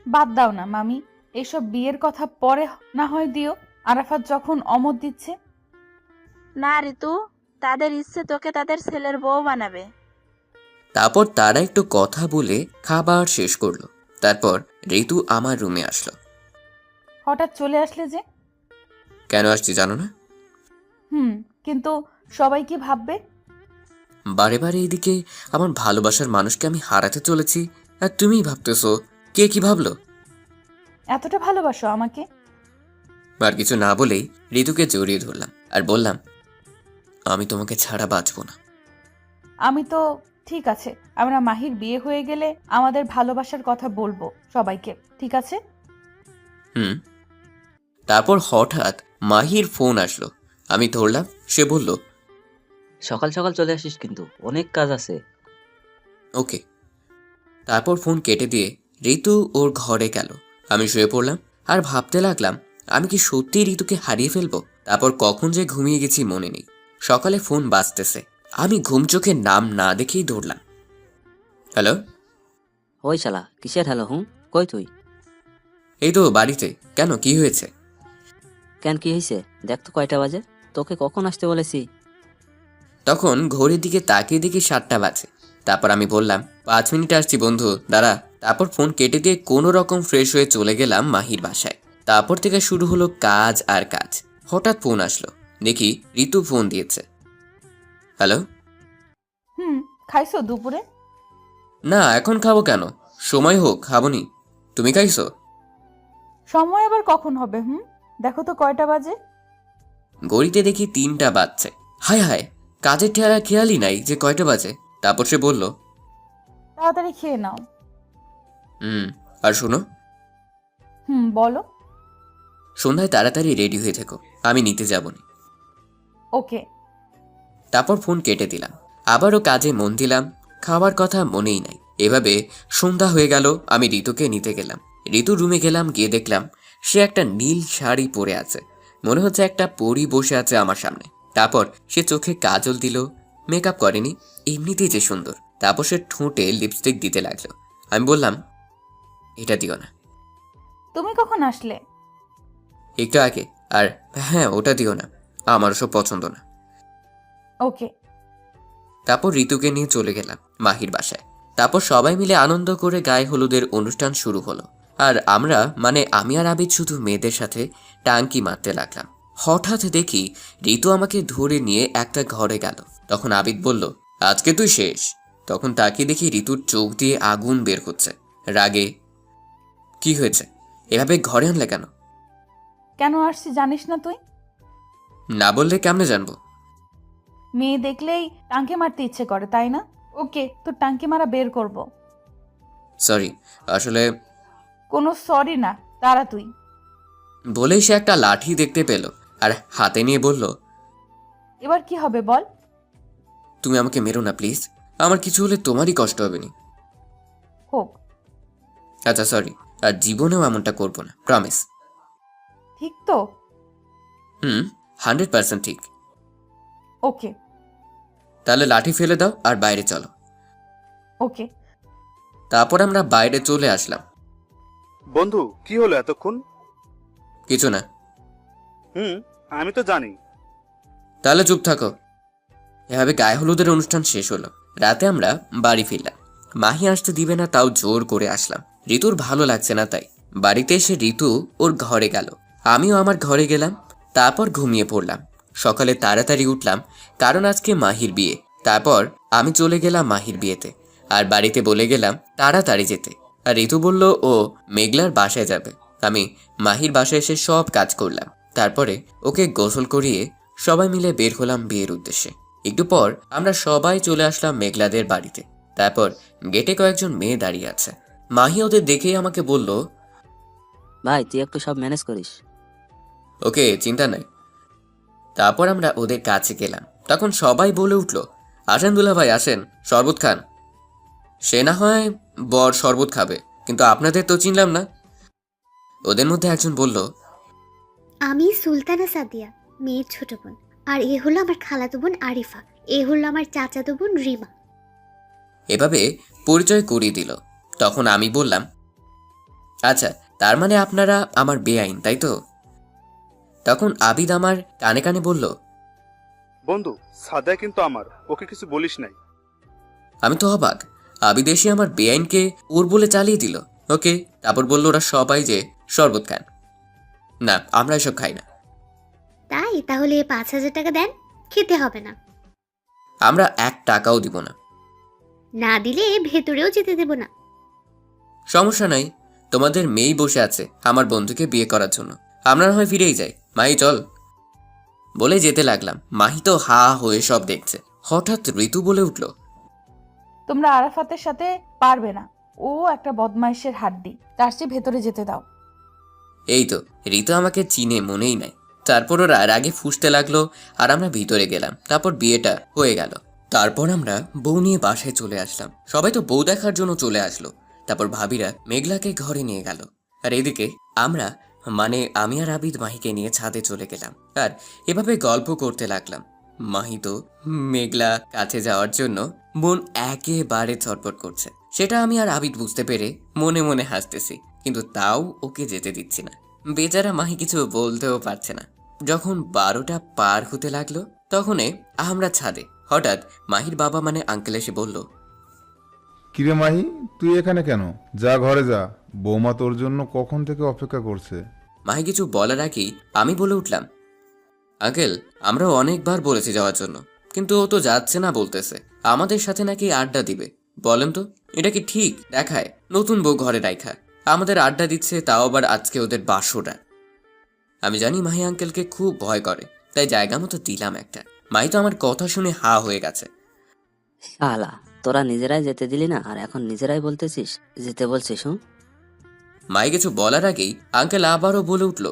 বাদ দাও না মামি, এসব বিয়ের কথা পরে না হয় দিও, আরাফাত যখন অমত দিচ্ছে। না ঋতু, তাদের ইচ্ছে তোকে তাদের ছেলের বউ বানাবে। তারপর তারা একটু কথা বলে খাবার শেষ করলো। তারপর ঋতু আমার রুমে আসলো। হঠাৎ চলে আসলে যে? কেন আসছি জানো না? কিন্তু সবাই কি ভাববে? বারে বারে এইদিকে আমার ভালোবাসার মানুষকে আমি হারাতে চলেছি, আর তুমিই ভাবতেছো কে কি ভাবলো। এতটা ভালোবাসো আমাকে? আর কিছু না বলেই ঋতুকে জড়িয়ে ধরলাম আর বললাম, আমি তোমাকে ছাড়া বাঁচবো না। আমি তো ঠিক আছে, আমরা মাহির বিয়ে হয়ে গেলে আমাদের ভালোবাসার কথা বলবো সবাইকে, ঠিক আছে? তারপর হঠাৎ মাহির ফোন আসলো। আমি ধরলাম। সে বলল, সকাল সকাল চলে আসিস কিন্তু, অনেক কাজ আছে। ওকে। তারপর ফোন কেটে দিয়ে ঋতু ওর ঘরে গেল। আমি শুয়ে পড়লাম আর ভাবতে লাগলাম, আমি কি সত্যিই ঋতুকে হারিয়ে ফেলবো? তারপর কখন যে ঘুমিয়ে গেছি মনে নেই। সকালে ফোন বাজতেছে। আমি ঘুম চোখে নাম না দেখেই ধরলাম। হ্যালো। ওই শালা, কিসের হ্যালো হুম? কই তুই? এই তো বাড়িতে। কেন, কি হয়েছে? কেন, কি হয়েছে? দেখ তো কয়টা বাজে, তোকে কখন আসতে বলেছি? তখন ঘড়ির দিকে তাকিয়ে দেখি 7টা বাজে। তারপর আমি বললাম, 5 মিনিট আসছি বন্ধু, দাঁড়া। তারপর ফোন কেটে দিয়ে কোনো রকম ফ্রেশ হয়ে চলে গেলাম মাহির বাসায়। তারপর থেকে শুরু হলো কাজ আর কাজ। হঠাৎ ফোন আসলো, দেখি ঋতু ফোন দিয়েছে। হ্যালো। খাইছো দুপুরে? না, এখন খাবো কেন? সময় হোক, খাবনি। তুমি খাইছো? সময় আবার কখন হবে? দেখো তো কয়টা বাজে। ঘড়িতে দেখি 3টা বাজছে। হায় হায়, কাজের খেয়ালই নাই যে কয়টা বাজে। তারপর সে বলল, তাড়াতাড়ি খেয়ে নাও। আর শোনো। বলো। সন্ধ্যায় তাড়াতাড়ি রেডি হয়ে থেকো, আমি নিতে যাবনি। ওকে। তারপর ফোন কেটে দিলাম। আবারও কাজে মন দিলাম। খাওয়ার কথা মনেই নাই। এভাবে সন্ধ্যা হয়ে গেল। আমি ঋতুকে নিতে গেলাম। ঋতুর রুমে গেলাম, গিয়ে দেখলাম সে একটা নীল শাড়ি পরে আছে। মনে হচ্ছে একটা পরী বসে আছে আমার সামনে। তারপর সে চোখে কাজল দিল, মেকআপ করেনি, এমনিতেই যে সুন্দর। তারপর সে ঠোঁটে লিপস্টিক দিতে লাগলো। আমি বললাম, এটা দিও না। তুমি কখন আসলে? একটু আগে। আর হ্যাঁ, ওটা দিও না, আমার ওসব পছন্দ না। ওকে। তারপর ঋতুকে নিয়ে চলে গেলাম মাহির বাসায়। তারপর সবাই মিলে আনন্দ করে গায়ে হলুদের অনুষ্ঠান শুরু হলো। আর আমরা মানে আমি আর আবিদ শুধু মেয়েদের সাথে টাঙ্কি মারতে লাগলাম। হঠাৎ দেখি ঋতু আমাকে ধরে নিয়ে একটা ঘরে গেল। তখন আবিদ বলল, আজকে তুই শেষ। তখন তাকে দেখি ঋতুর চোখ দিয়ে আগুন বের হচ্ছে রাগে। কি হয়েছে, এভাবে ঘরে আনলে কেন? কেন আসছি জানিস না তুই? না বললে কেমনে জানবো? মেয়ে দেখলেই টাঙ্কি মারতে ইচ্ছে করে, তাই না? ওকে, তোর টাঙ্কি মারা বের করব। সরি, আসলে। কোনো সরি না, তারা তুই। বলেই সে একটা লাঠি দেখতে পেল আর হাতে নিয়ে বলল, এবার কি হবে বল? তুমি আমাকে মেরো না প্লিজ। আমার কিছু হলে তোমারই কষ্ট হবে না। হোক। আচ্ছা সরি, আর জীবনেও এমনটা করবো না, প্রমিস। ঠিক তো? 100% ঠিক। ওকে। তাহলে লাঠি ফেলে দাও আর বাইরে চলো। ওকে। তারপর আমরা বাইরে চলে আসলাম। বন্ধু, কি হলো এতক্ষণ? কিছু না। আমি তো জানি। তাহলে চুপ থাকো। এভাবে গায়ে হলুদের অনুষ্ঠান শেষ হলো। রাতে আমরা বাড়ি ফিরলাম। মাহি আসতে দিবে না, তাও জোর করে আসলাম। ঋতুর ভালো লাগছে না তাই। বাড়িতে এসে ঋতু ওর ঘরে গেল, আমিও আমার ঘরে গেলাম। তারপর ঘুমিয়ে পড়লাম। সকালে তাড়াতাড়ি উঠলাম, কারণ আজকে মাহির বিয়ে। তারপর আমি চলে গেলাম মাহির বিয়েতে, আর বাড়িতে বলে গেলাম তাড়াতাড়ি যেতে। আর ঋতু বলল ও মেঘলার বাসায় যাবে। আমি মাহির বাসায় এসে সব কাজ করলাম। তারপরে ওকে গোসল করিয়ে সবাই মিলে বের হলাম বিয়ের উদ্দেশ্যে। একটু পর আমরা সবাই চলে আসলাম মেঘলাদের বাড়িতে। তারপর গেটে কয়েকজন মেয়ে দাঁড়িয়ে আছে। মাহি ওদের দেখেই আমাকে বলল, ভাই তুই একটু সব ম্যানেজ করিস। ওকে, চিন্তা নাই। তারপর আমরা ওদের কাছে গেলাম। তখন সবাই বলে উঠল, আসেন দুলা ভাই আসেন, শরবত খান। সে না হয় বর শরবত খাবে, কিন্তু আপনাদের তো চিনলাম না। ওদের মধ্যে একজন বলল, আমি সুলতানা সাদিয়া, মেয়ের ছোট বোন। আর এ হলো আমার খালাতো বোন আরিফা। এ হলো আমার চাচাতো বোন রিমা। এভাবে পরিচয় করিয়ে দিল। তখন আমি বললাম, আচ্ছা, তার মানে আপনারা আমার বেআইন, তাই তো? তখন আবিদ আমার কানে কানে বলল, বন্ধু, সাদা কিন্তু আমার, ওকে কিছু বলিস নাই। আমি তো অবাক। আবিদ এসে আমার বেআইনকে ওর বলে চালিয়ে দিল। ওকে, তারপর বলল ওরা সবাই যে শরবত খান। না, আমরা এসব খাই না। তাই তাহলে 5,000 টাকা দেন, খেতে হবে না। আমরা 1 টাকাও দিব না। না দিলে ভেতরেও যেতে দেব না। সমস্যা নাই, তোমাদের মেয়েই বসে আছে আমার বন্ধুকে বিয়ে করার জন্য। আমরা না হয় ফিরেই যাই। মাহি চল, বলে যেতে লাগলাম। মাহি তো হা হয়ে সব দেখছে। হঠাৎ ঋতু বলে উঠল, তোমরা আরাফাতের সাথে পারবে না, ও একটা বদমাইশের হাড্ডি, তার চেয়ে ভেতরে যেতে দাও। এই তো, ঋতু আমাকে চিনে মনেই নাই। তারপর ওরা রাগে ফুঁসতে লাগলো, আর আমরা ভিতরে গেলাম। তারপর বিয়েটা হয়ে গেল। তারপর আমরা বউ নিয়ে বাসায় চলে আসলাম। সবাই তো বউ দেখার জন্য চলে আসলো। তারপর ভাবিরা মেঘলাকে ঘরে নিয়ে গেল, আর এদিকে আমরা, মানে আমি আর আবিদ মাহিকে নিয়ে ছাদে চলে গেলাম। আর এভাবে গল্প করতে লাগলাম। মাহি তো মেঘলা কাছে যাওয়ার জন্য মন একেবারে ছটফট করছে। সেটা আমি আর আবিদ বুঝতে পেরে মনে মনে হাসতেছি, কিন্তু তাও ওকে যেতে দিচ্ছি না। বেচারা মাহি কিছু বলতেও পারছে না। যখন 12টা পার হতে লাগলো, তখনই আমরা ছাদে। হঠাৎ মাহির বাবা মানে আঙ্কেল এসে বলল, কিরে মাহি, তুই এখানে কেন? যা ঘরে যা, বৌমা তোর জন্য কখন থেকে অপেক্ষা করছে। মাহি কিছু বলার আগেই আমি বলে উঠলাম, আঙ্কেল, আমরা অনেকবার বলেছি যাওয়ার জন্য, কিন্তু ও তো যাচ্ছে না, বলতেছে আমাদের সাথে নাকি আড্ডা দিবে। বলেন তো, এটা কি ঠিক দেখায়? নতুন বউ ঘরে রাইখা আমাদের আড্ডা দিচ্ছে, তাও আবার আজকে ওদের বাসটা। আমি জানি মাহি আঙ্কেলকে খুব ভয় করে, তাই জায়গা মতো দিলাম একটা। মাহি তো আমার কথা শুনে হা হয়ে গেছে। শালা, তোরা নিজেরাই যেতে দিলি না, আর এখন নিজেরাই বলতেছিস যেতে বলছিস। হুঁ, মাহি কিছু বলার আগেই আঙ্কেল আবারও বলে উঠল,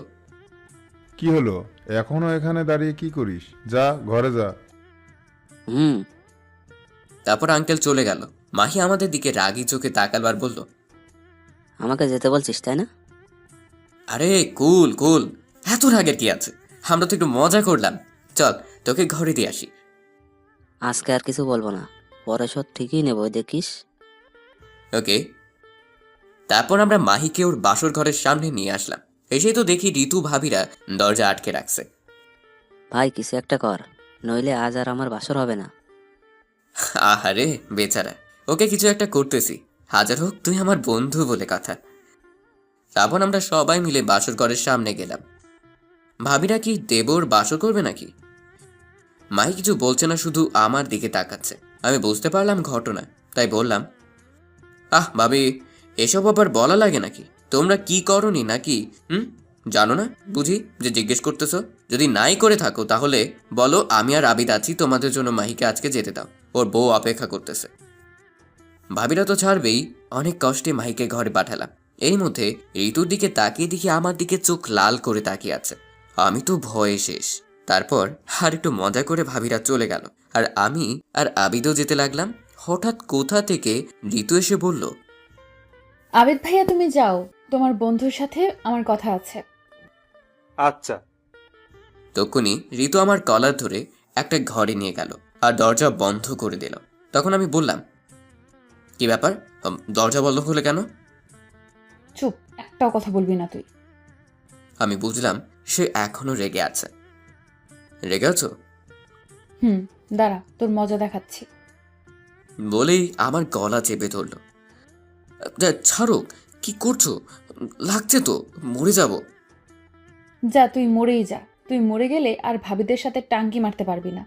কি হলো, এখনো এখানে দাঁড়িয়ে কি করিস? যা ঘরে যা। হুম। তারপর আঙ্কেল চলে গেল। মাহি আমাদের দিকে রাগি চোখে তাকালবার বলল, আমাকে যেতে বলছিস তাই না? আরে কুল কুল, এত রাগের কি আছে? আমরা তো একটু মজা করলাম। চল, তোকে ঘরে দিয়ে আসি। আজকে আর কিছু বলবো না, পরে শোধ ঠিকই নেবো, দেখিস। ওকে। তারপর আমরা মাহিকে ওর বাসর ঘরের সামনে নিয়ে আসলাম। এসে তো দেখি ঋতু ভাবিরা দরজা আটকে রাখছে। ভাই কিছু একটা কর, নইলে আজ আর আমার বাসর হবে না। আহারে বেচারা, ওকে কিছু একটা করতেছি। হাজার হোক তুই আমার বন্ধু বলে কথা। তারপর আমরা সবাই মিলে বাসর ঘরের সামনে গেলাম। ভাবিরা কি দেবর বাসর করবে নাকি? মাহি কিছু বলছে না, শুধু আমার দিকে তাকাচ্ছে। আমি বুঝতে পারলাম ঘটনা, তাই বললাম, ভাবি, এসব আবার বলা লাগে নাকি? তোমরা কি করনি নাকি? জানো না বুঝি যে জিজ্ঞেস করতেছো? যদি নাই করে থাকো তাহলে বলো, আমি আর আবিদ আছি তোমাদের জন্য। মাহিকে আজকে যেতে দাও, ওর বউ অপেক্ষা করতেছে। ভাবিরা তো ছাড়বেই। অনেক কষ্টে মাহিকে ঘরে পাঠালাম। এই মধ্যে ঋতুর দিকে তাকিয়ে দেখি আমার দিকে চোখ লাল করে তাকিয়ে আছে। আমি তো ভয়ে শেষ। তারপর আর একটু মজা করে ভাবিরা চলে গেল, আর আমি আর আবিদও যেতে লাগলাম। হঠাৎ কোথা থেকে ঋতু এসে বলল, আবিদ ভাইয়া তুমি যাও, তোমার বন্ধুর সাথে আমার কথা আছে। আচ্ছা। তখনই ঋতু আমার কলার ধরে একটা ঘরে নিয়ে গেল আর দরজা বন্ধ করে দিল। তখন আমি বললাম, কি ব্যাপার, দরজা বন্ধ হলে কেন? চুপ, একটাও কথা বলবি না তুই। আমি বুঝলাম সে এখনো রেগে আছে। রেগে আছো? দাঁড়া, তোর মজা দেখাচ্ছি। বলেই আমার গলা চেপে ধরলো। ছাড়ো, কি করছো? লাগছে তো, মরে যাব। যা, তুই মরেই যা। তুই মরে গেলে আর ভাবিদের সাথে টাঙ্কি মারতে পারবি না।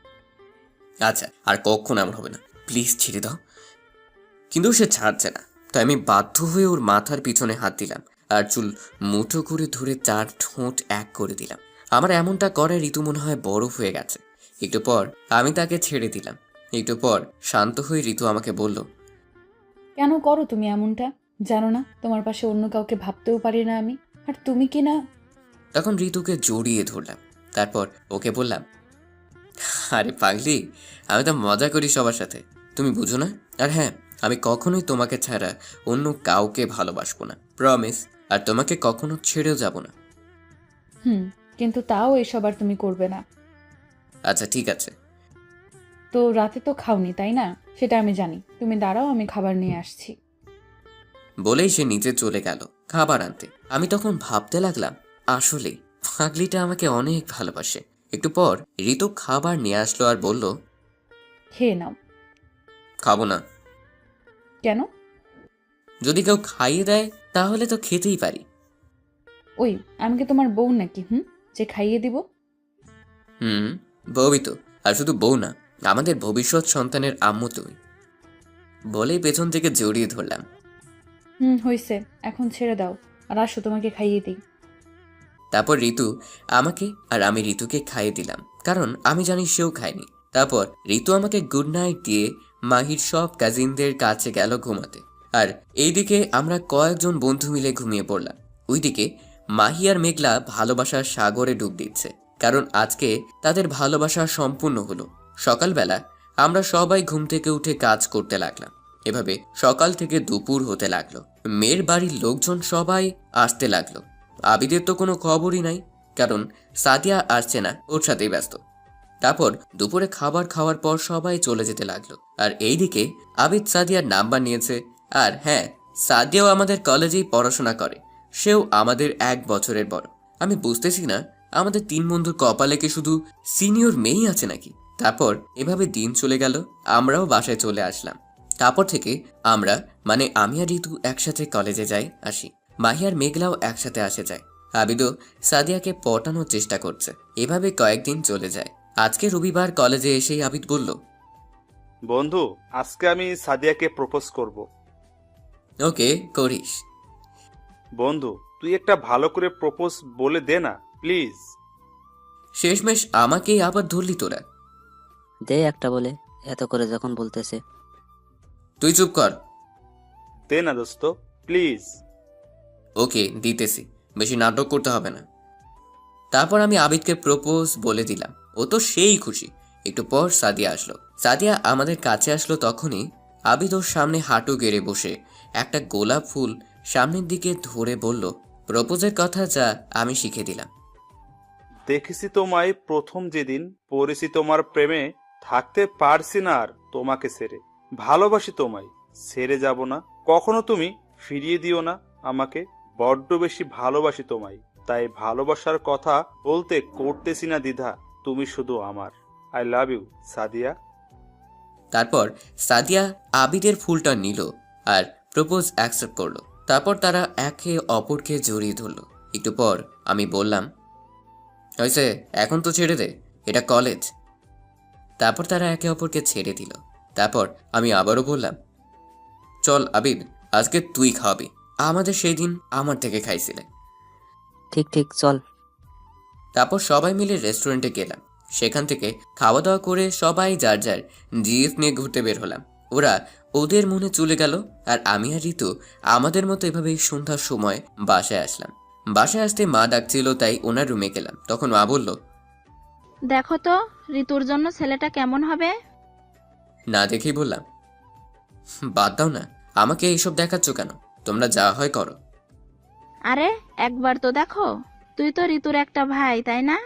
আচ্ছা, আর কখনো এমন হবে না, প্লিজ ছেড়ে দাও। কিন্তু সে ছাড়ছে না, তাই আমি বাধ্য হয়ে ওর মাথার পিছনে হাত দিলাম আর চুল মুঠো করে ধরে 4 ঠোঁট এক করে দিলাম। আমার এমনটা করায় ঋতু মনে হয় বরফ হয়ে গেছে। একটু পর আমি তাকে ছেড়ে দিলাম। একটু পর শান্ত হয়ে ঋতু আমাকে বলল, কেন করো তুমি এমনটা? জানো না তোমার পাশে অন্য কাউকে ভাবতেও পারি না আমি? আর তুমি কি না? তখন ঋতুকে জড়িয়ে ধরলাম। তারপর ওকে বললাম, আরে পাগলি, আমি তো মজা করি সবার সাথে, তুমি বুঝো না? আর হ্যাঁ, আমি কখনোই তোমাকে ছাড়া অন্য কাউকে ভালোবাসবো না, প্রমিস। আর তোমাকে কখনো ছেড়েও যাব না। কিন্তু তাও এসব আর তুমি করবে না। আচ্ছা ঠিক আছে। তো রাতে তো খাওনি, তাই না? সেটা আমি জানি। তুমি দাঁড়াও, আমি খাবার নিয়ে আসছি। বলেই সে নিচে চলে গেল খাবার আনতে। আমি তখন ভাবতে লাগলাম, আসলে পাগলিটা আমাকে অনেক ভালোবাসে। একটু পর ঋতু খাবার নিয়ে আসলো আর বলল, খেয়ে নাও। খাবো না। কেন? যদি কেউ খাইয়ে দেয় তাহলে তো খেতেই পারি। ওই, আমি কি তোমার বউ নাকি যে খাইয়ে দিব? বউই তো, আর শুধু বউ না, আমাদের ভবিষ্যৎ সন্তানের আম্মু তুমি। বলেই পেছন থেকে জড়িয়ে ধরলাম। হয়েছে, এখন ছেড়ে দাও আর আসো, তোমাকে খাইয়ে দিই। তারপর ঋতু আমাকে আর আমি ঋতুকে খাইয়ে দিলাম, কারণ আমি জানি সেও খায়নি। তারপর ঋতু আমাকে গুড নাইট দিয়ে মাহির সব কাজিনদের কাছে গেল ঘুমাতে। আর এইদিকে আমরা কয়েকজন বন্ধু মিলে ঘুমিয়ে পড়লাম। ওইদিকে মাহি আর মেঘলা ভালোবাসার সাগরে ডুব দিচ্ছে, কারণ আজকে তাদের ভালোবাসা সম্পূর্ণ হলো। সকালবেলা আমরা সবাই ঘুম থেকে উঠে কাজ করতে লাগলাম। এভাবে সকাল থেকে দুপুর হতে লাগলো। মেয়ের বাড়ির লোকজন সবাই আসতে লাগলো। আবিদের তো কোনো খবরই নাই, কারণ সাদিয়া আসছে না, ওর সাথেই ব্যস্ত। তারপর দুপুরে খাবার খাওয়ার পর সবাই চলে যেতে লাগলো। আর এইদিকে আবিদ সাদিয়ার নাম্বার নিয়েছে। আর হ্যাঁ, সাদিয়াও আমাদের কলেজেই পড়াশোনা করে, সেও আমাদের 1 বছরের বড়। আমি বুঝতেছি না, আমাদের 3 বন্ধুর কপালে কি শুধু সিনিয়র মেয়েই আছে নাকি? তারপর এভাবে দিন চলে গেল, আমরাও বাসায় চলে আসলাম। তারপর থেকে আমরা, মানে আমি আর ঋতু একসাথে কলেজে যাই আসি। মাহি আর মেঘলাও একসাথে আসে যায়। আবিদও সাদিয়াকে পটানোর চেষ্টা করছে। এভাবে কয়েকদিন চলে যায়। আজকে রবিবার কলেজে এসেই আবিদ বলল, বন্ধু, আজকে আমি সাদিয়াকে প্রপোজ করব। ওকে, করিস। বন্ধু, তুই একটা ভালো করে প্রপোজ বলে দে না প্লিজ। শেষমেশ আমাকেই আবার ধরলি তোরা। দে একটা বলে, এত করে যখন বলতেছে। তুই চুপ কর। দে না দোস্ত, প্লিজ। ওকে, দিতেছি, বেশি নাটক করতে হবে না। তারপর আমি আবিদকে প্রপোজ বলে দিলাম। ও তো সেই খুশি। একটু পর সাদিয়া আসলো। সাদিয়া আমাদের কাছে আসলো তখনই আবিদ ওর সামনে হাঁটু গেড়ে বসে একটা গোলাপ ফুল সামনের দিকে ধরে বলল, প্রপোজের কথা যা আমি শিখে দিলাম। দেখেছি তোমায় প্রথম যেদিন পড়েছি তোমার প্রেমে, থাকতে পারছি না আর তোমাকে ছেড়ে। ভালোবাসি তোমায়, ছেড়ে যাব না কখনো, তুমি ফিরিয়ে দিও না আমাকে। বড্ড বেশি ভালোবাসি তোমায়, তাই ভালোবাসার কথা বলতে করতেছি না দ্বিধা, তুমি শুধু আমার। I love you Sadia. তারপর সাদিয়া আবিদের ফুলটা নিল আর প্রপোজ অ্যাকসেপ্ট করলো। তারপর তারা একে অপরকে জড়িয়ে ধরলো। একটু পর আমি বললাম, হয়েছে, এখন তো ছেড়ে দে, এটা কলেজ। তারপর তারা একে অপরকে ছেড়ে দিল। তারপর আমি আবারও বললাম, চল আবিদ, আজকে তুই খাওয়াবি, আমাদের সেই দিন আমার থেকে খাইছিলে। ঠিক ঠিক, চল। তারপর সবাই মিলে রেস্টুরেন্টে গেলাম। সেখান থেকে খাওয়া দাওয়া করে সবাই যার যার জিএফ নিয়ে ঘুরতে বের হলাম। ওরা ওদের মনে চলে গেল, আর আমি আর ঋতু আমাদের মতো এভাবেই সন্ধ্যার সময় বাসায় আসলাম। বাসায় আসতে মা ডাকছিল, তাই ওনার রুমে গেলাম। তখন মা বলল, দেখো তো ঋতুর জন্য ছেলেটা কেমন হবে। না দেখেই বললাম, বাদ দাও না, আমাকে এইসব দেখাচ্ছ কেন? তোমরা যা হয় করো। আরে একবার তো দেখো, তুই তো ঋতুর একটা ভাই, তাই না?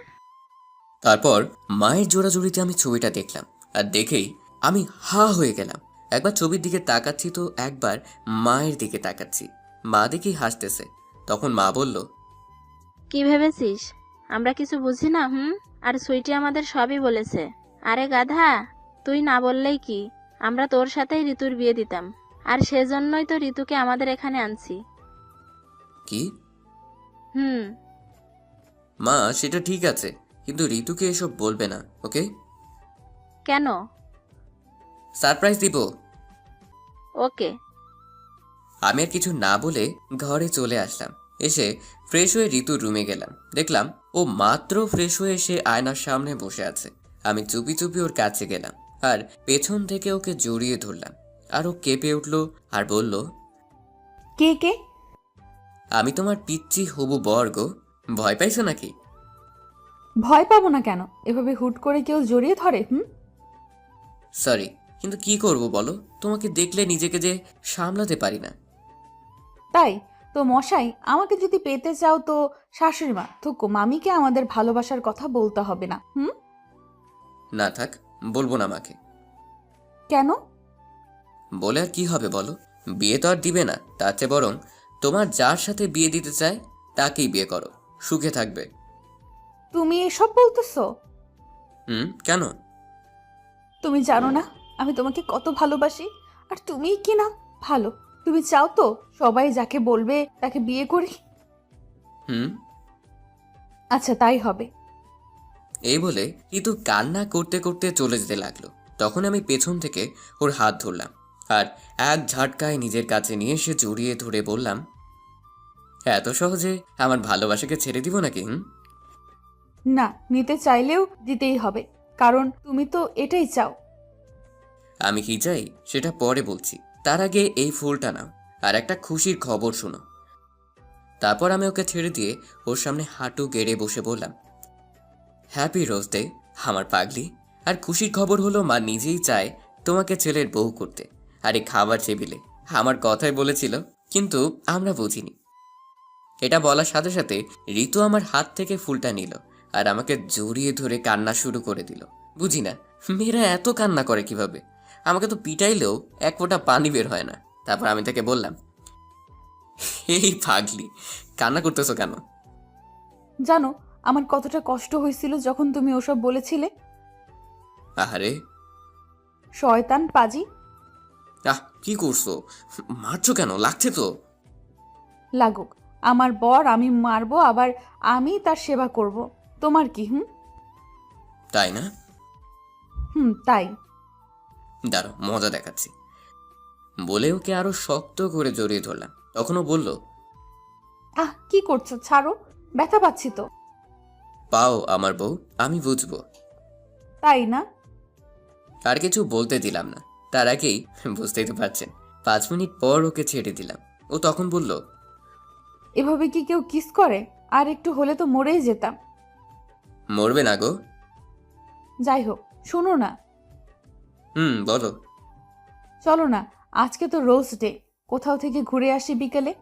তারপর মায়ের জোড়াজুড়িতে আমি ছবিটা দেখলাম, আর দেখেই আমি হা হয়ে গেলাম। একবার ছবির দিকে তাকাচ্ছি তো একবার মায়ের দিকে তাকাচ্ছি। মা দেখেই হাসতেছে। তখন মা বলল, কি ভেবেছিস আমরা কিছু বুঝি না? আর সুইটি আমাদের সবই বলেছে। আরে গাধা, তুই না বললেই কি, আমরা তোর সাথেই ঋতুর বিয়ে দিতাম, আর সেজন্যই তো ঋতুকে আমাদের এখানে আনছি। কি? হুম। মা সেটা ঠিক আছে, কিন্তু ঋতুকে এসব বলবে না, ওকে? কেন? সারপ্রাইজ দিব। ওকে। আমি আর কিছু না বলে ঘরে চলে আসলাম। এসে ফ্রেশ হয়ে ঋতুর রুমে গেলাম। দেখলাম ও মাত্র ফ্রেশ হয়ে এসে আয়নার সামনে বসে আছে। আমি চুপি চুপি ওর কাছে গেলাম আর পেছন থেকে ওকে জড়িয়ে ধরলাম। আর ও কেঁপে উঠল আর বলল, কে কে? আমি তোমার পিচ্চি হবু বর গো। ভয় পাইছো নাকি? ভয় পাবো না কেন? এভাবে হুট করে কেউ জড়িয়ে ধরে? সরি, কিন্তু কি করব বলো, তোমাকে দেখলে নিজেকে যে সামলাতে পারি না। তাই তো মশাই, আমাকে যদি পেতে চাও তো শাশুড়ি মা থুকু মামিকে আমাদের ভালোবাসার কথা বলতে হবে না। না থাক, বলবো না আমাকে। কেন? বলে আর কি হবে বলো? বিয়ে তো আর দিবে না, তার চেয়ে বরং তোমার যার সাথে বিয়ে দিতে চায় তাকেই বিয়ে করো, সুখে থাকবে। তুমি এসব বলতেছো? কেন? তুমি জানো না আমি তোমাকে কত ভালোবাসি, আর তুমি কি না ভালো? তুমি চাও তো সবাই যাকে বলবে তাকে বিয়ে করি? আচ্ছা তাই হবে। এই বলে ঋতু কান্না করতে করতে চলে যেতে লাগলো। তখন আমি পেছন থেকে ওর হাত ধরলাম আর এক ঝাটকায় নিজের কাছে নিয়ে এসে জড়িয়ে ধরে বললাম, এত সহজে আমার ভালোবাসাকে ছেড়ে দিব নাকি? না, নিতে চাইলেও দিতেই হবে, কারণ তুমি তো এটাই চাও। আমি কি চাই সেটা পরে বলছি, তার আগে এই ফুলটা নাও আর একটা খুশির খবর শোনো। তারপর আমি ওকে ছেড়ে দিয়ে ওর সামনে হাঁটু গেড়ে বসে বললাম, হ্যাপি রোজ ডে আমার পাগলি। আর খুশির খবর হলো মা নিজেই চায় তোমাকে ছেলের বউ করতে। আর এই খাবার টেবিলে আমার কথাই বলেছিল, কিন্তু আমরা বুঝিনি। এটা বলার সাথে সাথে ঋতু আমার হাত থেকে ফুলটা নিল আর আমাকে জড়িয়ে ধরে কান্না শুরু করে দিল। বুঝি না মেয়েরা এত কান্না করে কিভাবে। আমাকে তো পিটাইলেও এক ফোঁটা পানি বের হয় না। তারপর আমি তাকে বললাম, এই পাগলি, কান্না করতেছো কেন? জানো আমার কতটা কষ্ট হয়েছিল যখন তুমি ওসব বলেছিলে? আহারে, শয়তান পাজি। কি করছো? মারছো কেন? লাগছে তো। লাগুক, আমার বর আমি মারবো, আবার আমি তার সেবা করব। তোমার কি? তাই না? তাই। দাঁড়ো, মজা দেখাচ্ছি। বলে ওকে আরো শক্ত করে জড়িয়ে ধরলাম। তখনও বলল, কি করছো? ছাড়ো, ব্যথা পাচ্ছি তো। পাও আমার বউ, আমি বুঝবো। তাই না? আর কিছু বলতে দিলাম না, তার আগেই বুঝতেই তো পারছেন 5 মিনিট পর ওকে ছেড়ে দিলাম। ও তখন বলল, এভাবে কি কেউ কিস করে? আর একটু হলে তো মরেই যেতাম। মরবে না গো। যাই হোক, শোনো না। বলো। চলো না, আজকে তো রোজ ডে, কোথাও থেকে ঘুরে আসি বিকেলে।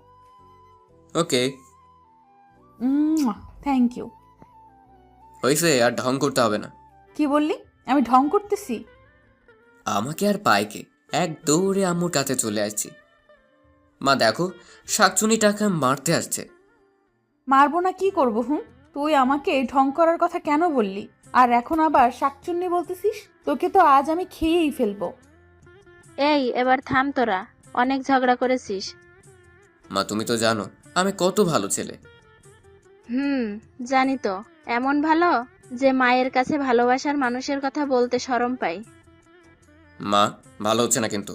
ওকে। Thank you. হয়েছে, আর ঢং করতে হবে না। কি বললি? আমি ঢং করতেছি? আমাকে আর পাইকে এক দৌড়ে আম্মুর কাছে চলে আসছি। মা দেখো, শাকচুনি টাকা মারতে আসছে। মারবো না কি করবো? তুই আমাকে ঢং করার কথা কেন বললি? আর এখন আবার শাকচুন্নি বলতেছিস? তোকে তো আজ আমি খেয়েই ফেলবো। এই, এবার থাম তোরা, অনেক ঝগড়া করেছিস। মা তুমি তো জানো আমি কত ভালো ছেলে। জানি তো, এমন ভালো যে মায়ের কাছে ভালোবাসার মানুষের কথা বলতে শরম পাই। মা ভালো হচ্ছে না কিন্তু।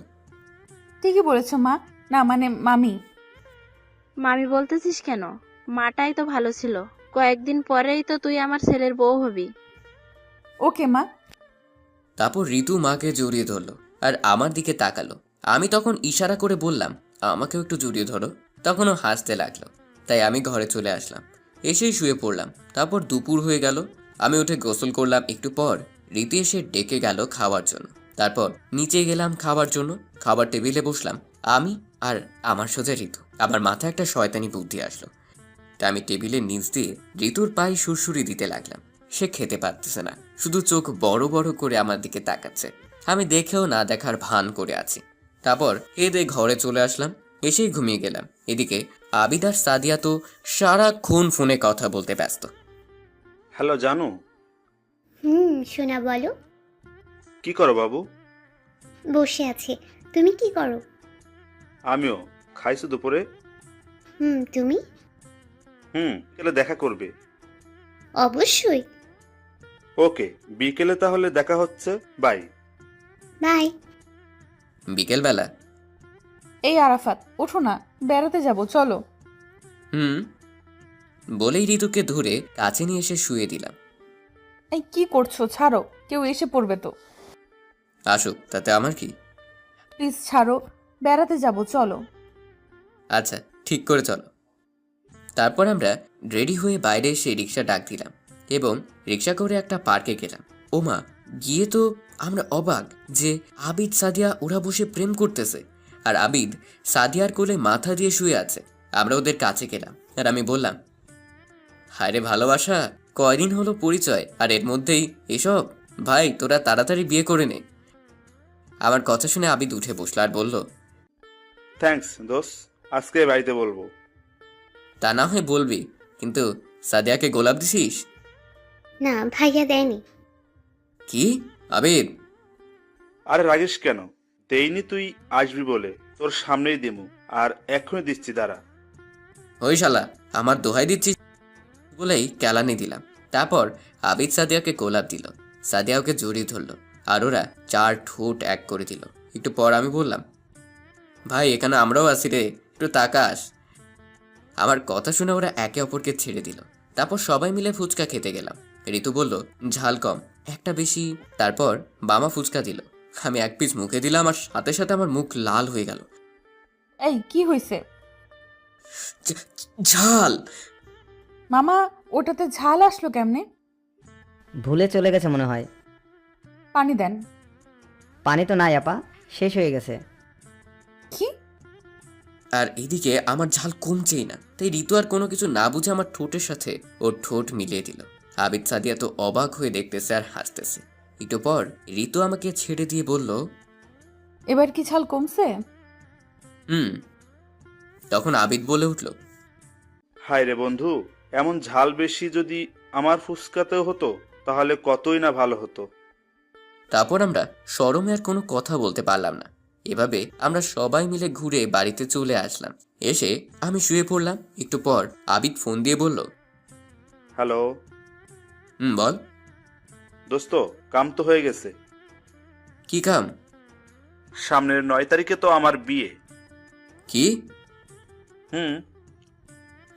ঠিকই বলেছ মা, না মানে মামি। মামি বলতেছিস কেন? মাটাই তো ভালো ছিল। কয়েকদিন পরেই তো তুই আমার ছেলের বউ হবি। ওকে মা। তারপর ঋতু মাকে জড়িয়ে ধরলো আর আমার দিকে তাকালো। আমি তখন ইশারা করে বললাম, আমাকেও একটু জড়িয়ে ধরো। তখনও হাসতে লাগলো। তাই আমি ঘরে চলে আসলাম, এসেই শুয়ে পড়লাম। তারপর দুপুর হয়ে গেল, আমি উঠে গোসল করলাম। একটু পর রীতি এসে ডেকে গেল খাওয়ার জন্য। তারপর নিচে গেলাম খাবার জন্য। খাবার টেবিলে বসলাম আমি আর আমার সোজা ঋতু। আমার মাথায় একটা শয়তানি বুদ্ধি আসলো। তাই আমি টেবিলের নিচ দিয়ে ঋতুর পায়ে সুরসুরি দিতে লাগলাম। সে খেতে পারতেছে না, শুধু চোখ বড় বড় করে আমার দিকে তাকাচ্ছে। আমি দেখেও না দেখার ভান করে আছি। তারপর এদের ঘরে চলে আসলাম, এসেই ঘুমিয়ে গেলাম। এদিকে আবিদ আর সাদিয়া তো সারাক্ষণ ফোনে কথা বলতে ব্যস্ত। হ্যালো জানু। শোনা বলো। কি করো বাবু? বসে আছি। তুমি কি করো? আমিও। খাইছো দুপুরে? তুমি? বিকেলে দেখা করবে। অবশ্যই। ওকে, বিকেলে তাহলে দেখা হচ্ছে। বাই। বাই। বিকেলবেলা। এই আরাফাত, ওঠো না, বেড়াতে যাব, চলো। বলেই ঋতুকে ধরে কাছে নিয়ে এসে শুয়ে দিলাম। এই কি করছো? ছাড়ো, কেউ এসে পড়বে তো। আসুক, তাতে আমার কি। প্লিজ ছাড়ো, বেড়াতে যাব, চলো। আচ্ছা, ঠিক করে চলো। তারপর আমরা রেডি হয়ে বাইরে এসে রিক্সা ডাক দিলাম এবং রিক্সা করে একটা পার্কে গেলাম। ওমা, গিয়ে তো আমরা অবাক যে আবিদ সাদিয়া ওরা বসে প্রেম করতেছে, আর আবিদ সাদিয়ার কোলে মাথা দিয়ে শুয়ে আছে। আমরা ওদের কাছে গেলাম আর আমি বললাম, হায়রে ভালোবাসা, কয়দিন হলো পরিচয় আর এর মধ্যেই এসব। ভাই, তোরা তাড়াতাড়ি বিয়ে করে নে। আমার কথা শুনে আবিদ উঠে বসলো আর বলল, থ্যাঙ্কস দোস্ত, আজকে বাড়িতে বলবো। তা না হয় বলবি, কিন্তু সাদিয়াকে গোলাপ দিছিস? না, ভাইয়া দেয়নি। কি আবিদ? আরে রাগিস কেন? দেইনি, তুই আসবি বলে তোর সামনেই দিমু, আর এক্ষুনি দিচ্ছি, দাঁড়া। ওই শালা, আমার দোহাই দিচ্ছিস বলেই কেলানি দিলাম। তারপর আবিদ সাদিয়াকে গোলাপ দিল, সাদিয়া ওকে জড়িয়ে ধরলো আর ওরা 4 ঠোঁট এক করে দিল। একটু পর আমি বললাম, ভাই এখানে আমরাও আছি রে, একটু তাকাস। আমার কথা শুনে ওরা একে অপরকে ছেড়ে দিল। তারপর সবাই মিলে ফুচকা খেতে গেলাম। ঋতু বলল, ঝাল কম, একটা বেশি। তারপর বামা ফুচকা দিল। আমি এক পিস মুখে দিলাম আর সাথে সাথে আমার মুখ লাল হয়ে গেল। এই কি হয়েছে? ঝাল। মামা, ওটাতে ঝাল আসলো কেমনে? ভুলে চলে গেছে মনে হয়। পানি দেন। পানি তো নাই আপা, শেষ হয়ে গেছে। কি? আর এদিকে আমার ঝাল কমছেই না, তাই ঋতু আর কোনো কিছু না বুঝে আমার ঠোঁটের সাথে ওর ঠোঁট মিলিয়ে দিল। আবিদ সাদিয়া তো অবাক হয়ে দেখতেছে আর হাসতেছে। একটু পর ঋতু আমাকে ছেড়ে দিয়ে বলল, এবার কি ঝাল কমছে? তখন আবিদ বলে উঠল, হায় রে বন্ধু, এমন ঝাল বেশি যদি আমার ফুসকাতেও হতো তাহলে কতই না ভালো হতো। তারপর আমরা শরমে আর কোনো কথা বলতে পারলাম না। এভাবে আমরা সবাই মিলে ঘুরে বাড়িতে চলে আসলাম। এসে আমি শুয়ে পড়লাম। একটু পর আবিদ ফোন দিয়ে বলল, হ্যালো বল। দোস্ত, কাম তো হয়ে গেছে। কি কাম? সামনের 9 তারিখে তো আমার বিয়ে। কি?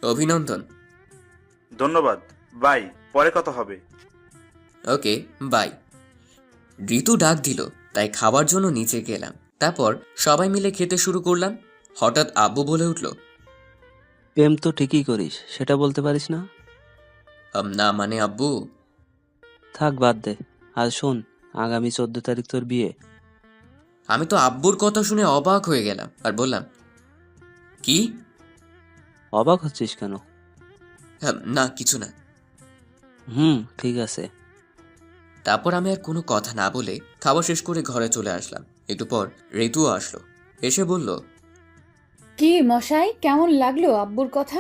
অভিনন্দন। ধন্যবাদ, বাই, পরে কথা হবে। ওকে, বাই। ঋতু ডাক দিল, তাই খাবার জন্য নিচে গেলাম। তারপর সবাই মিলে খেতে শুরু করলাম। হঠাৎ আব্বু বলে উঠল, প্রেম তো ঠিকই করিস, সেটা বলতে পারিস না? না মানে আব্বু। থাক, বাদ দে। আর শোন, আগামী 14 তারিখ তোর বিয়ে। আমি তো আব্বুর কথা শুনে অবাক হয়ে গেলাম আর বললাম, কি? অবাক হচ্ছিস কেন? না কিছু না। ঠিক আছে। তারপর আমি আর কোনো কথা না বলে খাওয়া শেষ করে ঘরে চলে আসলাম। একটু পর ঋতুও আসলো, এসে বলল, কি মশাই, কেমন লাগলো আব্বুর কথা?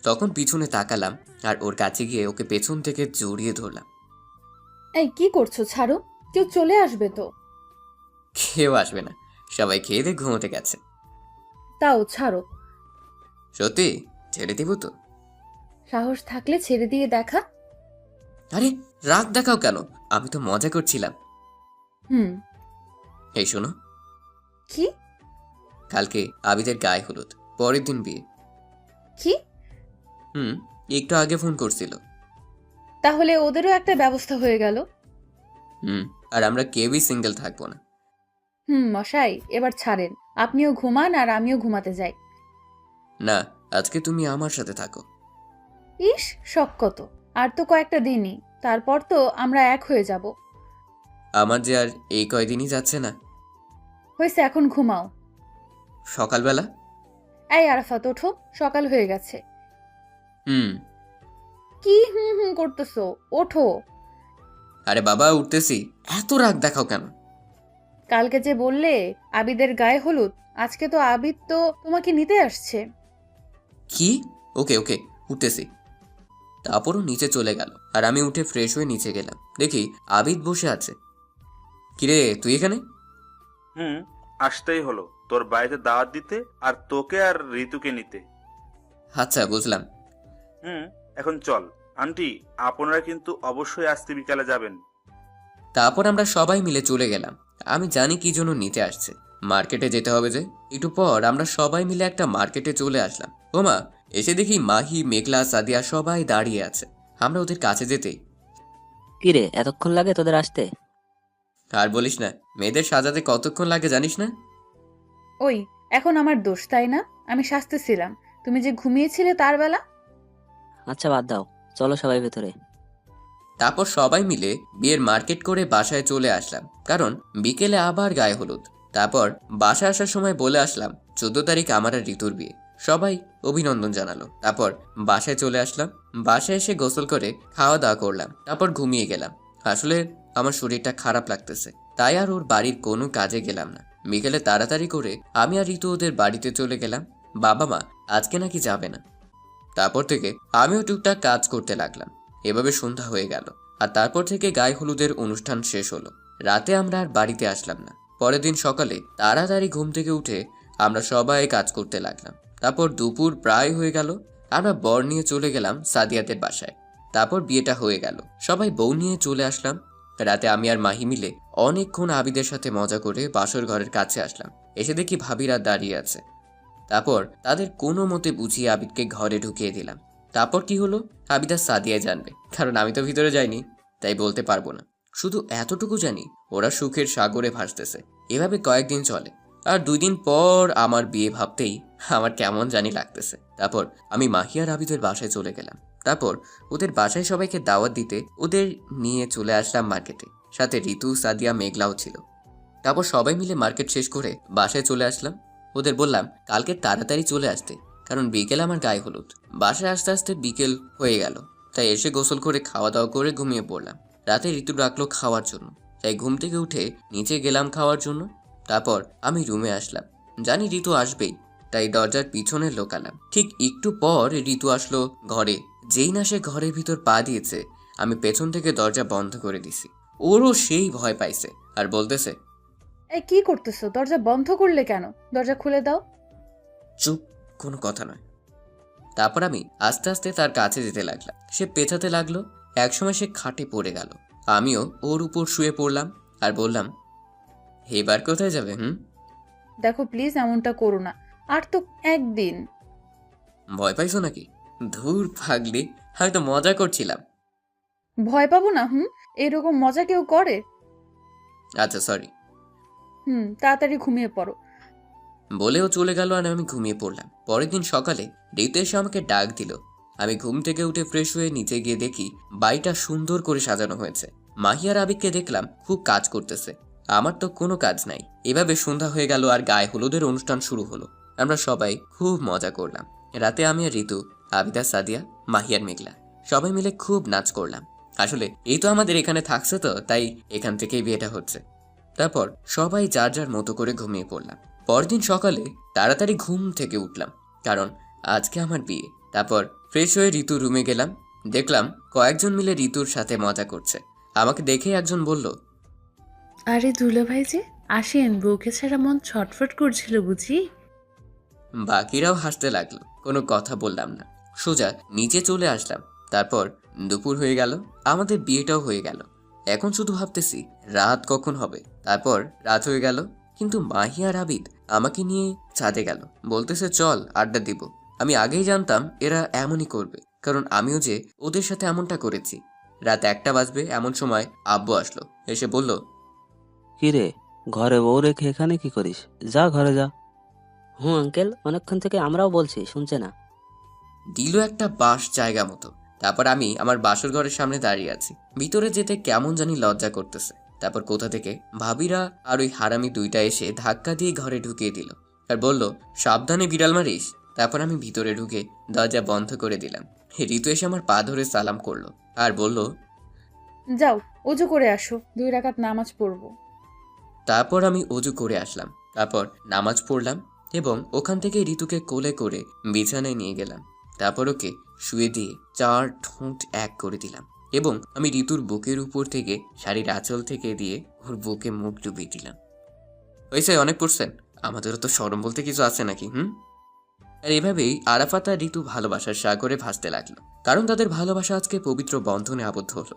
তখন পিছনে তাকালাম আর ওর কাছে গিয়ে ওকে পেছন থেকে জড়িয়ে ধরলাম। এই কি করছো? ছাড়ো, কেউ চলে আসবে তো। কেউ আসবে না, সবাই খেয়ে দিয়ে ঘুমোতে গেছে। তাও ছাড়ো। সত্যি ছেড়ে দিব তো? সাহস থাকলে ছেড়ে দিয়ে দেখা। আরে রাগ দেখাও কেন, আমি তো মজা করছিলাম। এই শোনো। কি? কালকে আবিদের গায়ে হলুদ, পরের দিন বিয়ে। কি? একটু আগে ফোন করছিল। তাহলে ওদেরও একটা ব্যবস্থা হয়ে গেল। আর আমরা কেউই সিঙ্গেল থাকবো না। মশাই, এবার ছাড়েন, আপনিও ঘুমান আর আমিও ঘুমাতে যাই। না, আজকে তুমি আমার সাথে থাকো। ইস, শখ কত! আর তো কয়েকটা দিনই, তারপর তো আমরা এক হয়ে যাব। আমার যে আর এই কয়দিনই যাচ্ছে না। হয়েছে, এখন ঘুমাও। সকালবেলা? এই আরাফাত, ওঠো, সকাল হয়ে গেছে। কি করতেছো? ওঠো। আরে বাবা, উঠতেছি, এত রাগ দেখাও কেন? কালকে যে বললে আবিদের গায়ে হলুদ, আজকে তো আবিদ তো তোমাকে নিতে আসছে। কি? ওকে ওকে, উঠতেছি। তারপরও নিচে চলে গেল আর আমি উঠে ফ্রেশ হয়ে নিচে গেলাম। দেখি আবিদ বসে আছে। কিরে, তুই এখানে? আসতেই হলো তোর বাড়িতে দাওয়াত দিতে আর তোকে আর ঋতুকে নিতে। আচ্ছা, বুঝলাম। এখন চল। আন্টি, আপনারা কিন্তু অবশ্যই আজকে বিকালে যাবেন। তারপর আমরা সবাই মিলে চলে গেলাম। আমি জানি কি জন্য নিতে আসছে, মার্কেটে যেতে হবে যে। একটু পর আমরা সবাই মিলে একটা মার্কেটে চলে আসলাম। ওমা, এসে দেখি মাহি, মেঘলা, সাদিয়া সবাই দাঁড়িয়ে আছে। আমরা ওদের কাছে যেতেই, কিরে এতক্ষণ লাগে তোদের আসতে? আর বলিস না, মেয়েদের সাজাতে কতক্ষণ লাগে জানিস না? ওই এখন আমার দোষ তাই না? আমি শাস্তিছিলাম, তুমি যে ঘুমিয়েছিলে তার বেলা। আচ্ছা বাদ দাও, চলো সবাই ভেতরে। তারপর সবাই মিলে বিয়ের মার্কেট করে বাসায় চলে আসলাম, কারণ বিকেলে আবার গায়ে হলুদ। তারপর বাসায় আসার সময় বলে আসলাম 14 তারিখ আমার আর ঋতুর বিয়ে। সবাই অভিনন্দন জানালো। তারপর বাসায় চলে আসলাম। বাসায় এসে গোসল করে খাওয়া দাওয়া করলাম, তারপর ঘুমিয়ে গেলাম। আসলে আমার শরীরটা খারাপ লাগতেছে, তাই আর ওর বাড়ির কোনো কাজে গেলাম না। বিকেলে তাড়াতাড়ি করে আমি আর ঋতু ওদের বাড়িতে চলে গেলাম। বাবা মা আজকে নাকি যাবে না। তারপর থেকে আমিও টুকটাক কাজ করতে লাগলাম। এভাবে সন্ধ্যা হয়ে গেল, আর তারপর থেকে গায়ে হলুদের অনুষ্ঠান শেষ হলো। রাতে আমরা আর বাড়িতে আসলাম না। পরের দিন সকালে তাড়াতাড়ি ঘুম থেকে উঠে আমরা সবাই কাজ করতে লাগলাম। তারপর দুপুর প্রায় হয়ে গেল। আমরা বর নিয়ে চলে গেলাম সাদিয়াতের বাসায়। তারপর বিয়েটা হয়ে গেল, সবাই বউ নিয়ে চলে আসলাম। রাতে আমি আর মাহি মিলে অনেকক্ষণ আবিদের সাথে মজা করে বাসর ঘরের কাছে আসলাম। এসে দেখি ভাবিরা দাঁড়িয়ে আছে। তারপর তাদের কোনো মতে বুঝিয়ে আবিদকে ঘরে ঢুকিয়ে দিলাম। তারপর কি হলো আবিদ আর সাদিয়া জানবে, কারণ আমি তো ভিতরে যাইনি, তাই বলতে পারবো না। শুধু এতটুকু জানি ওরা সুখের সাগরে ভাসতেছে। এভাবে কয়েকদিন চলে, আর 2 দিন পর আমার বিয়ে ভাবতেই আমার কেমন জানি লাগতেছে। তারপর আমি মাহি আর আবিদের বাসায় চলে গেলাম। তারপর ওদের বাসায় সবাইকে দাওয়াত দিতে ওদের নিয়ে চলে আসলাম মার্কেটে। সাথে ঋতু, সাদিয়া, মেঘলাও ছিল। তারপর সবাই মিলে মার্কেট শেষ করে বাসায় চলে আসলাম। ওদের বললাম কালকে তাড়াতাড়ি চলে আসতে, কারণ বিকেল আমার গায়ে হলুদ। বাসায় আসতে আসতে বিকেল হয়ে গেল, তাই এসে গোসল করে খাওয়া দাওয়া করে ঘুমিয়ে পড়লাম। রাতে ঋতু ডাকলো খাওয়ার জন্য, তাই ঘুম থেকে উঠে নিচে গেলাম খাওয়ার জন্য। তারপর আমি রুমে আসলাম, জানি ঋতু আসবেই, তাই দরজার পিছনে লোকালাম। ঠিক একটু পর ঋতু আসলো ঘরে। যেই না সে ঘরের ভিতর পা দিয়েছে, আমি পেছন থেকে দরজা বন্ধ করে দিছি। ওরও সেই ভয় পাইছে আর বলতেছে, এই কি করতেছো? দরজা বন্ধ করলে কেন? দরজা খুলে দাও। চুপ, কোনো কথা নয়। তারপর আমি আস্তে আস্তে তার কাছে যেতে লাগলাম। সে পেঁচাতে লাগলো। একসময় সে খাটে পড়ে গেল। আমিও ওর উপর শুয়ে পড়লাম আর বললাম, এবার কোথায় যাবে? দেখো প্লিজ এমনটা করো না, আর তো একদিন। ভয় পাইছো নাকি? ধুর পাগলি, আমি তো মজা করছিলাম। ভয় পাবো না? এরকম মজা কেউ করে? আচ্ছা সরি। তাড়াতাড়ি ঘুমিয়ে পড়ো। বলেও চলে গেল আর আমি ঘুমিয়ে পড়লাম। পরের দিন সকালে ঋতু এসে আমাকে ডাক দিল। আমি ঘুম থেকে উঠে ফ্রেশ হয়ে নিচে গিয়ে দেখি বাড়িটা সুন্দর করে সাজানো হয়েছে। মাহি আর আবিদকে দেখলাম খুব কাজ করতেছে। আমার তো কোনো কাজ নাই। এভাবে সন্ধ্যা হয়ে গেল আর গায়ে হলুদের অনুষ্ঠান শুরু হলো। আমরা সবাই খুব মজা করলাম। রাতে আমি আর ঋতু, আবিদ আর সাদিয়া, মাহি আর মেঘলা সবাই মিলে খুব নাচ করলাম। আসলে এই তো আমাদের এখানে থাকছে, তো তাই এখান থেকেই বিয়েটা হচ্ছে। তারপর সবাই যার যার মতো করে ঘুমিয়ে পড়লাম। পরদিন সকালে তাড়াতাড়ি ঘুম থেকে উঠলাম, কারণ আজকে আমার বিয়ে। তারপর ফ্রেশ হয়ে ঋতুর রুমে গেলাম। দেখলাম কয়েকজন মিলে ঋতুর সাথে মজা করছে। আমাকে দেখে একজন বলল, আরে দুলাভাই যে আসেন, বউকে ছাড়া মন ছটফট করছিল বুঝি। বাকিরাও হাসতে লাগলো। কোনো কথা বললাম না, সোজা নিচে চলে আসলাম। তারপর দুপুর হয়ে গেল, আমাদের বিয়েটাও হয়ে গেল। এখন শুধু ভাবতেছি রাত কখন হবে। তারপর রাত হয়ে গেল, কিন্তু মাহি আর আবিদ আমাকে নিয়ে ছাদে গেল। বলতেছে চল আড্ডা দিব। আমি আগেই জানতাম এরা এমনই করবে, কারণ আমিও যে ওদের সাথে এমনটা করেছি। রাত 1টা বাজবে এমন সময় আব্বু আসলো। এসে বলল, কিরে, ঘরে বউ রেখে এখানে কি করিস? যা ঘরে যা। আঙ্কেল, অনেকক্ষণ থেকে আমরাও বলছি, শুনছে না। দিল একটা বাস জায়গা মতো। তারপর আমি আমার বাসর ঘরের সামনে দাঁড়িয়ে আছি। ভিতরে যেতে কেমন জানি লজ্জা করতেছে। তারপর কোথা থেকে ভাবিরা আর ওই হারামি 2টা এসে ধাক্কা দিয়ে ঘরে ঢুকিয়ে দিল আর বলল, সাবধানে বিড়াল মারিস। তারপর আমি ভিতরে ঢুকে দরজা বন্ধ করে দিলাম। ঋতু এসে আমার পা ধরে সালাম করলো আর বলল, যাও ওযু করে আসো, 2 রাকাত নামাজ পড়বো। তারপর আমি অজু করে আসলাম। তারপর নামাজ পড়লাম এবং ওখান থেকে ঋতুকে কোলে করে বিছানায় নিয়ে গেলাম। তারপর ওকে শুয়ে দিয়ে 4 ঠোঁট এক করে দিলাম এবং আমি ঋতুর বুকের উপর থেকে শাড়ির আঁচল থেকে দিয়ে ওর বুকে মুখ ডুবিয়ে দিলাম। হয়েছে, অনেক পড়ছেন। আমাদেরও তো শরম বলতে কিছু আছে নাকি? আর এভাবেই আরাফাত আর ঋতু ভালোবাসার সাগরে ভাসতে লাগলো, কারণ তাদের ভালোবাসা আজকে পবিত্র বন্ধনে আবদ্ধ হলো।